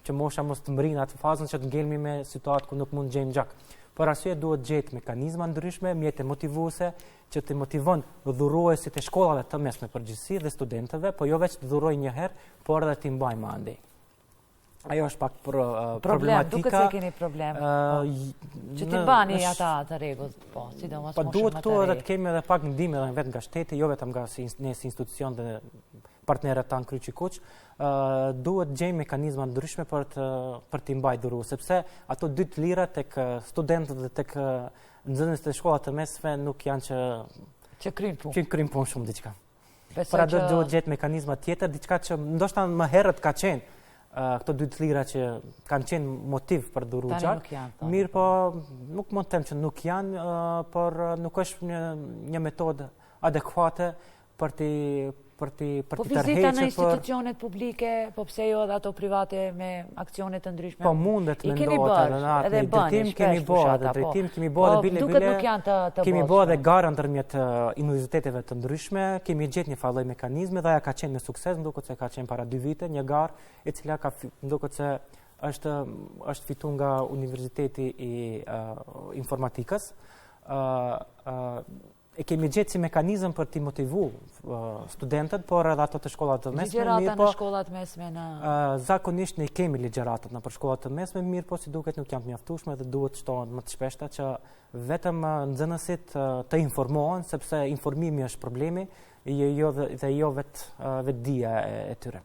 që mosha mos të mrinë atë fazën që të ngelmi me situatë ku nuk mund të gjejmë gjak. Por arsye duhet gjetë mekanizma ndryshme, mjete motivuese që të motivon dhuruesit e shkollave të mesme përgjithësi dhe studentëve, po jo vetëm të dhurojnë një herë, por edhe të mbajnë andej. Ajo është pak problematika. Duket se keni problem. Që t'i bani ata të rregullt, po, sidomos po duhet këtu edhe të kemi edhe pak ndihmë edhe vetë nga shteti, jo vetëm nga ne si institucion dhe partnerët tanë kryq i kuq, duhet gjejmë mekanizma ndryshme për t'i mbajtur dhurues, sepse ato 2 lira tek studentët dhe tek nxënësit të shkollat të mesme nuk janë që kryjnë punë shumë diçka. Por ato duhet gjetë mekanizma tjetër, diçka që ndoshta më herët ka qenë këto 2 lira që kanë qenë motiv për dhuru gjak, mirë po nuk mund të them që nuk janë, por nuk është një metodë adekuate për t'i tërhequr. Po vizita në institucionet publike, po pse jo edhe ato private me akcione të ndryshme? Po mundet mendohet edhe drejtim kemi bërë edhe bile kemi bërë edhe gara ndërmjet universiteteve të ndryshme, kemi gjetë një farë mekanizme dhe ajo ka qenë me sukses, nduket se ka qenë para 2 vite, një garë e cila nduket se është fituar nga Universiteti i Informatikës. e kemi gjetë si mekanizëm për t'i motivu studentët, por edhe ato të shkollat të mesme. Ligjerata në shkollat mesme në... Zakonisht ne kemi ligjeratat në për shkollat të mesme, mirë po si duket nuk janë të mjaftueshme dhe duhet shtohen më të shpeshta që vetëm nxënësit të informohen, sepse informimi është problemi dhe jo vetë dija e tyre.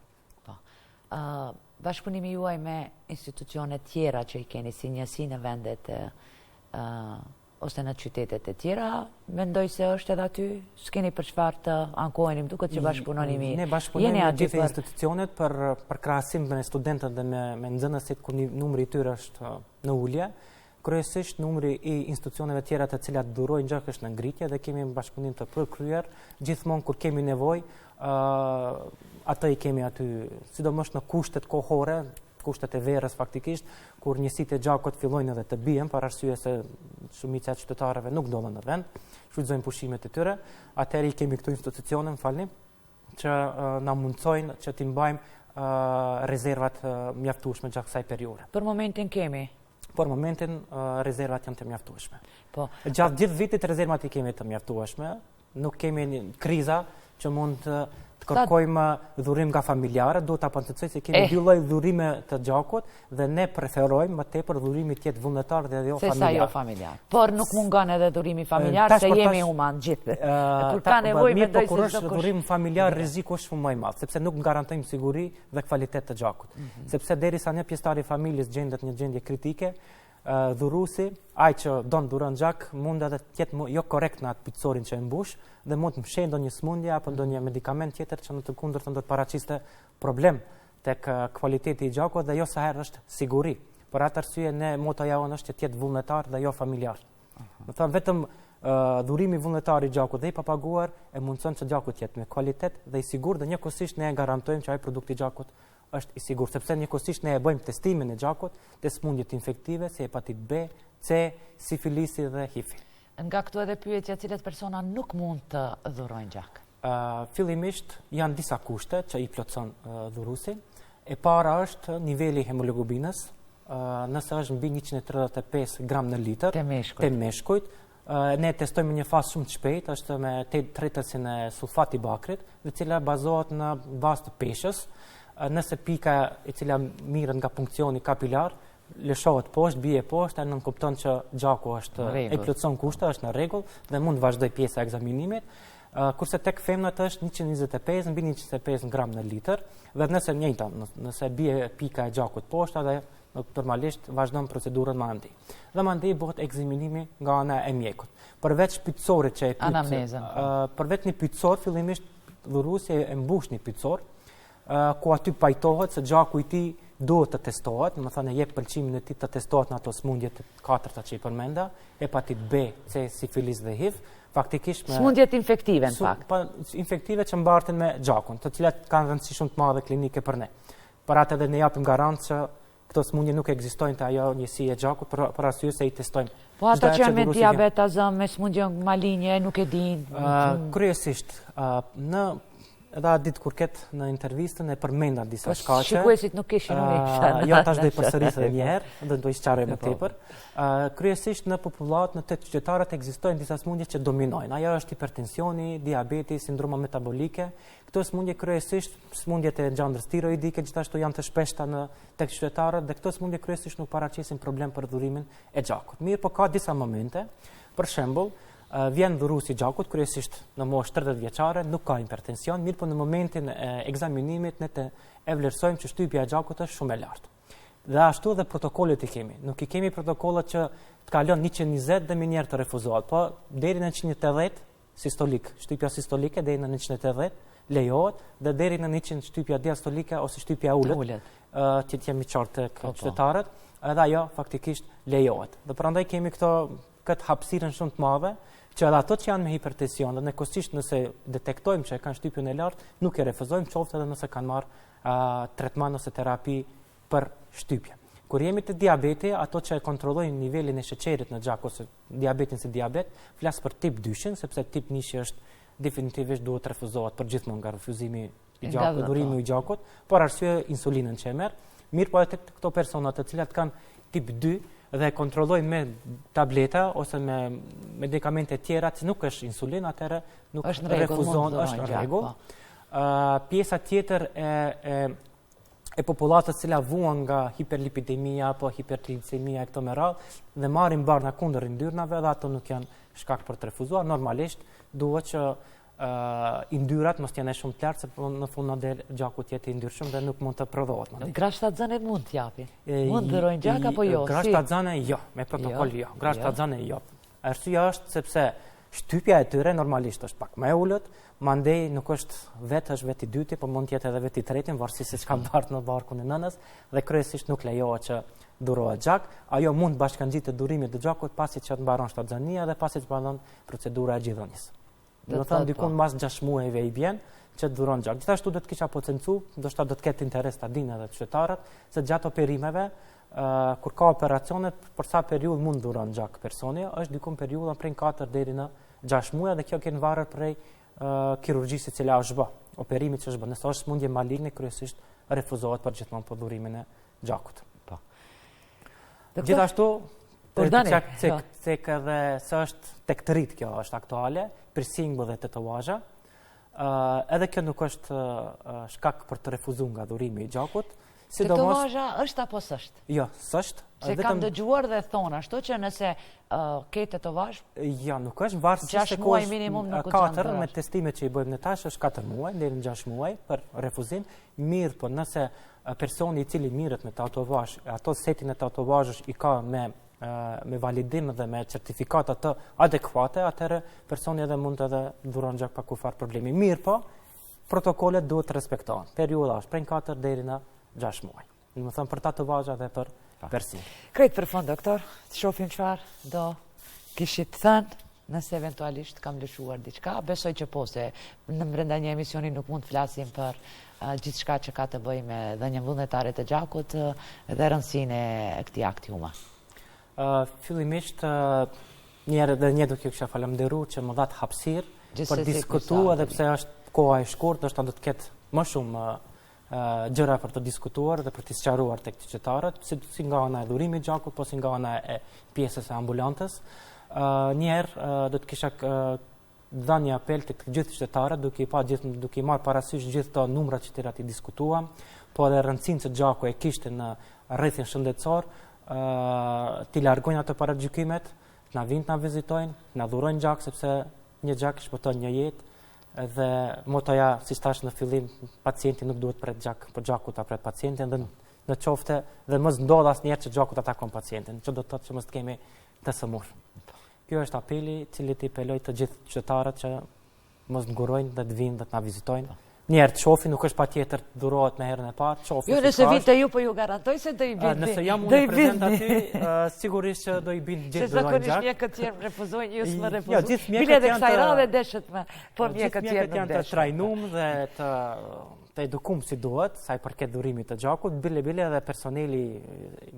Bashkëpunimi juaj me institucionet tjera që i keni si njësi në vendet ose në qytetet e tjera, mendoj se është edhe aty, s'keni për çfarë të ankoheni, më duket që bashkëpunoni mirë. Ne bashkëpunojmë me gjithë institucionet për krahasim me studentët dhe me nxënësit ku numri i tyre është në ulje. Kryesisht numri i institucioneve tjera të cilat durojnë gjak është në ngritje dhe kemi bashkëpunim të përkryer, gjithmonë kur kemi nevojë, atë i kemi aty, sidomos në kushtet kohore, kushtet e verës faktikisht, kur njësitë e gjakut fillojnë edhe të bien, për arsye se shumica e qytetarëve nuk ndodhen në vend, shfrytëzojnë pushimet e tyre, atëherë i kemi këto institucione, që na mundsojnë që t'i mbajmë rezervat mjaftueshme gjatë kësaj periudhe. Për momentin kemi? Për momentin rezervat janë të mjaftueshme. Gjatë gjithë vitit rezervat i kemi të mjaftueshme, nuk kemi kriza që mund të kërkojmë dhurim nga familjarët, duhet ta përcaktojmë se kemi dy lloj dhurime të gjakut dhe ne preferojmë më tepër dhurimi të jetë vullnetar dhe jo familjar. Se sa jo familjar. Por nuk mungon edhe dhurimi familjar se jemi human gjithë. Kur ka nevojë mendoj se kur është dhurim familjar rreziku është shumë më i madh, sepse nuk garantojmë siguri dhe kvalitet të gjakut. Sepse derisa një pjesëtar i familjes gjendet në një gjendje kritike, dhuruesi, ai që don dhuron gjak, mund edhe të jetë jo korrekt në atë piccorin që e mbush dhe mund të mshejë ndonjë smundje apo ndonjë medikament tjetër që në të kundërtën do të paraqiste problem tek kvaliteti i gjakut dhe jo sa herë është siguri. Për atë arsye ne motoja jonë është që të jetë vullnetar dhe jo familjar. Do thënë vetëm dhurimi vullnetar i gjakut dhe i papaguar e mundson që gjaku të jetë me kvalitet dhe i sigurt dhe njëkohësisht ne e garantojmë që ai produkt i gjakut është i sigurt, sepse njëkohësisht ne e bëjmë testimin e gjakut të smundjet infektive si hepatit B, C, sifilisi dhe HIV. Nga këtu edhe pyetja cilat persona nuk mund të dhurojnë gjak? Fillimisht janë disa kushte që i plotson dhuruesi. E para është niveli i hemoglobinës, nëse është mbi 135 gram në litër të meshkujt. Ne testojmë një fazë shumë të shpejtë, është me tretësin e sulfati bakrit, dhe cila bazohet në bazë të peshës. Nëse pika e cila mirët nga punksioni kapilar, lëshohet poshtë, bie poshtë, e nënkupton që gjaku është e plotson kushte, është në rregull dhe mund vazhdoj pjesa e ekzaminimit. Kurse tek femnat është 125 mbi 125 gram në litër, dhe nëse bie pika e gjakut poshtë, dhe normalisht vazhdon procedurën me andi. Dhe me andi bëhet ekzaminimi nga ana e mjekut. Përveç pyetësorit që e pyet, përveç një pyetësor, fillimisht dhuruesi e mbush një pyetësor, ku aty pajtohet se gjaku i tij duhet të testohet, do të thënë jep pëlqimin e tij të testohet në ato smundje të katërta që i përmenda, hepatit B, C, sifilis dhe HIV, faktikisht me smundjet infektive në fakt. Infektive që mbarten me gjakun, të cilat kanë rëndësi shumë të madhe klinike për ne. Për atë edhe ne japim garancë që këto smundje nuk ekzistojnë te ajo njësi e gjakut për arsye se i testojmë. Po ata që janë me diabet, azëm, me smundje malinje, nuk e dinë. Kryesisht edhe atë ditë kur ketë në intervistën e përmenda disa shkaqe. Shikuesit nuk kishin ujë. Jo, tash do i përsëris edhe një herë, do i sqaroj më tepër. Kryesisht në popullat, në të qytetarët ekzistojnë disa smundje që dominojnë. Ajo është hipertensioni, diabeti, sindroma metabolike. Këto smundje kryesisht, smundjet e gjandrës tiroidike, gjithashtu janë të shpeshta tek qytetarët dhe këto smundje kryesisht nuk paraqisin problem për dhurimin e gjakut. Mirë, po ka disa momente, për shembull, vjen dhuruesi i gjakut, kryesisht në moshë 30 vjeçare, nuk ka hipertension, mirë po në momentin e ekzaminimit ne e vlerësojmë që shtypja e gjakut është shumë e lartë. Dhe ashtu dhe protokollet i kemi. Nuk i kemi protokollet që të kalon 120 dhe minjerë të refuzohet, po deri në 180 sistolik, shtypja sistolike deri në 180 lejohet dhe deri në 100 shtypja diastolike ose shtypja ulët, që jemi qartë tek qytetarët, edhe ajo faktikisht lejohet. Dhe prandaj kemi këtë hapësirën shumë të madhe që edhe ato që janë me hipertension dhe nekosisht nëse detektojmë që e kanë shtypjen e lartë, nuk e refuzojmë qoftë edhe nëse kanë marrë tretman ose terapi për shtypje. Kur jemi te diabeti, ato që e kontrollojnë nivelin e sheqerit në gjak ose diabetin si diabet, flas për tip 2, sepse tip 1 është definitivisht duhet refuzohet përgjithmonë nga refuzimi i gjakut, dhurimi i gjakut, por arsye insulinën që e merr. Mirë po edhe këto persona të cilat kanë tip 2 dhe kontrollojmë me tableta ose me medikamente tjera që nuk është insulin, atëherë nuk refuzon, është në rregull. Pjesa tjetër e populatës cila vuan nga hiperlipidemia apo hiperglicemia e këto me radhë dhe marrin barna kundër yndyrnave dhe ato nuk janë shkak për të refuzuar. Normalisht duhet që yndyrat mos jenë shumë të lartë se në fund në del gjaku të jetë i yndyrshëm dhe nuk mund të prodhohet. Grashtatzane mund t'japi? Mund dhërojnë gjak apo jo? Grashtatzane jo, me protokoll jo. Grashtatzane jo. Arsyeja është sepse shtypja e tyre normalisht është pak më e ulët, mandej nuk është vetë i dyti, por mund të jetë edhe vetë i tretin, varësisht se çka bart në barkun e nënës dhe kryesisht nuk lejohet që durohet gjak. Ajo mund bashkangjitë durimit të gjakut pasi që të mbaron shtatzania dhe pasi që mbaron procedura e gjithëdhënies. Do të thonë diku mbas 6 muajve i bjen që duron gjak. Gjithashtu do të kisha potencu, ndoshta do të ketë interes ta dinë edhe qytetarët se gjatë operimeve kur ka operacionet, për sa periudhë mund duron gjak personi, është diku periudha prej 4 deri në 6 muaj dhe kjo kanë varur prej kirurgjisë që është bë, operimit që është bë. Nëse është smundje maligne, kryesisht refuzohet për gjithmonë për durimin e gjakut. Gjithashtu, cek edhe se është tek të rritë kjo është aktuale, piercing dhe tatuazha, edhe kjo nuk është shkak për të refuzuar nga durimi i gjakut. Tatuazha është apo s'është? Jo, s'është. Se kam dëgjuar dhe thonë ashtu që nëse ke tatuazh, jo, nuk është varësisht se 6 muaj minimum nuk ka 4 me testimet që i bëjmë ne tash është 4 muaj deri në 6 muaj për refuzim. Mirë, po nëse personi i cili mirret me tatuazh, ato setin e tatuazhësh i ka me validim dhe me certifikata të adekuate, atëherë personi edhe mund edhe duron gjak pa kufar problemi. Mirë, po protokollet duhet të respektohen. Periudha është prej 4 deri në 6 muaj. Do të thënë për tatuazha dhe për persim. Krejt për fond, doktor, të shohim çfarë do kishit thënë, nëse eventualisht kam lëshuar diçka. Besoj që po, se në brenda një emisioni nuk mund të flasim për gjithçka që ka të bëjë me dhënien vullnetare të gjakut dhe rëndësinë e këtij akti human. Fillimisht një do t'ju kisha falënderuar që më dha hapësirë për diskutuar, edhe pse është koha e shkurtër, do të ketë më shumë gjëra për të diskutuar dhe për të sqaruar tek qytetarët, si nga ana e durimit të gjakut, po si nga ana e pjesës e ambulantës. Njëherë do të kisha dhënë një apel tek të gjithë qytetarët, duke i marrë parasysh gjithë të numrat që tira të diskutuam, po edhe rëndësinë që gjaku e kishte në rrethin shëndetësor, t'i largojnë ato paragjykimet, na vinë na vizitojnë, na dhurojnë gjak sepse një gjak shpëton një jetë. Dhe motoja, si thash në fillim, pacienti nuk duhet pret gjak, por gjaku ta pret pacientin dhe në qofte dhe mos ndodh asnjëherë që gjaku ta takon pacientin, që do të thotë që mos të kemi të sëmur. Kjo është apeli i cili i peloj të gjithë qytetarët që mos ngurojnë dhe të vinë dhe të na vizitojnë. Njerë të shofi, nuk është patjetër të durohet me herën e parë, qofi. Jo, nëse vinë të ju, po ju garantoj se do i bind. Nëse jam unë prezent aty, sigurisht që do i bind gjithë gjak. Se zakonisht mjekët tjerë refuzojnë, ju s'më refuzojnë. Bile dhe kësaj radhe deshet me, po mjekët tjerë nuk janë të trajnum dhe të edukum si duhet, sa i përket durimit të gjakut, bile dhe personeli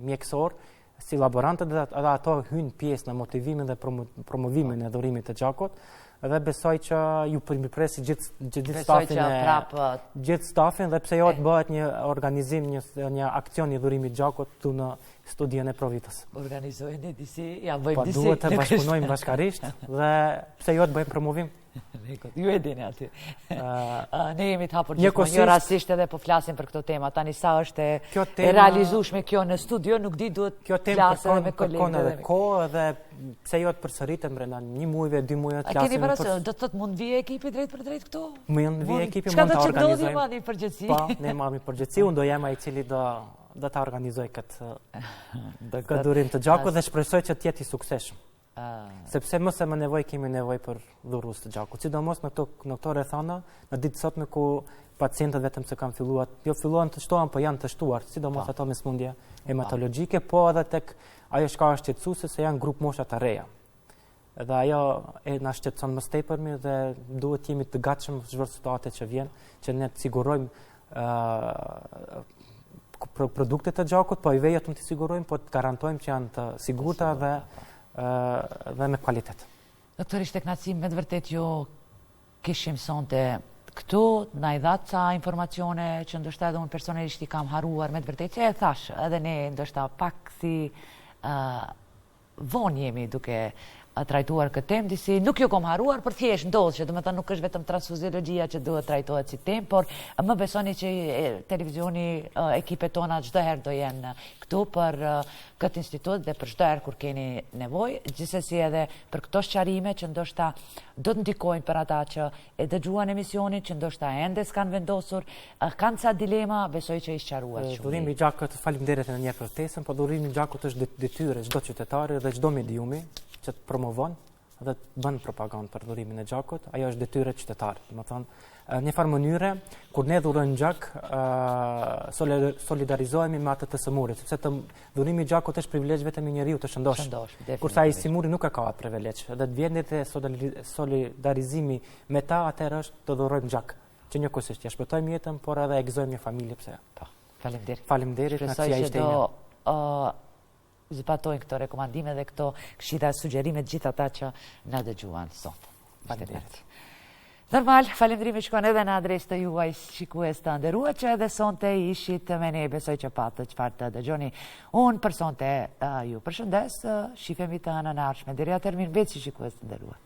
mjekësor, si laborantët dhe ato hynë pjesë në motivimin dhe promovimin e durimit të gjakut. Dhe besoj që ju përmirëpresi gjithë stafin dhe pse jo të bëhet një organizim, një aksion i dhurimit gjakut tu në studion e Provitës. Organizojnë disi, ja bëjmë disi. Po duhet të bashkëpunojmë bashkarisht dhe pse jo të bëjmë promovim. Ju e dini aty. Ne jemi të hapur gjithmonë, jo rastisht edhe po flasim për këto tema. Tani sa është e realizueshme kjo në studio, nuk di duhet flasë edhe me kolegët. Kjo kohë edhe pse jo të përsëritet brenda 1 muajve, 2 muajve të flasim. A keni parasysh, do të thotë mund vijë ekipi drejt për drejt këtu? Mund vijë ekipi, mund ta organizojmë. Çka do të marrni përgjegjësi? Po, ne marrim përgjegjësi, unë do jem ai i cili do ta organizoj këtë durim të gjakut dhe shpresoj që të jetë i suksesshëm. Sepse mëse më nevoj kemi nevoj për dhurus të gjakut. Sidomos në këto rrethana, në ditë sotme ku pacientët vetëm se kanë filluar, jo filluan të shtohen, po janë të shtuar, sidomos ato me smundje hematologjike, po edhe tek ajo shka është shqetësuese se janë grup mosha të reja. Dhe ajo na shqetëson më tepërmi dhe duhet jemi të gatshëm çdo situatë që vjen, që ne të sigurojmë produktet të gjakut, po i veja të sigurojmë, po të garantojmë që janë të sigurta dhe me kvalitet. Doktor, ishte kënaqësi, me të vërtet ju kishim sonte këtu, na i dhatë ca informacione që ndoshta edhe unë personalisht i kam haruar, me të vërtet që e thash, edhe ne ndoshta pak si vonë jemi duke trajtuar këtë temë, disi nuk ju kom haruar, për thjesht ndodhë që dhe nuk është vetëm transfuziologjia që duhet trajtohet si temë, por më besoni që televizioni, ekipet tona çdo herë do jenë këtu për këtë institut dhe për çdo herë kur keni nevojë, gjithsesi edhe për këto sqarime që ndoshta do të ndikojnë për ata që e dëgjuan emisionin, që ndoshta ende s'kan vendosur, kanë ca dilema, besoj që i sqaruat shumë. Durimi i gjakut, faleminderit edhe një herë për ftesën, por durimi i gjakut është detyrë çdo qytetari dhe çdo mediumi që të promovon dhe të bën propagandë për durimin e gjakut, ajo është detyrë e qytetarit. Domethënë, në një farë mënyre, kur ne dhurojmë gjak, solidarizohemi me atë të sëmurit, sepse durimi i gjakut është privilegj vetëm i njeriu të shëndosh. Kurse ai sëmuri nuk e ka atë privilegj. Dhe të vjen edhe solidarizimi me ta, atëherë është të dhurojmë gjak, që njëkohësisht ja shpëtojmë jetën, por edhe e gëzojmë një familje pse. Po, faleminderit. Faleminderit, nacia ishte ime. Zbatojnë këto rekomandime dhe këto këshilla sugjerime gjithë ata që na dëgjuan sot. Faleminderit. Normal, faleminderimi shkon edhe në adresë të juaj shikues të nderuar që edhe sonte ishit me ne, besoj që patë çfarë të dëgjoni. Unë për sonte ju përshëndes, shifemi të anën ardhshme. Deri atëherë mirëmbëjtje shikues të nderuar.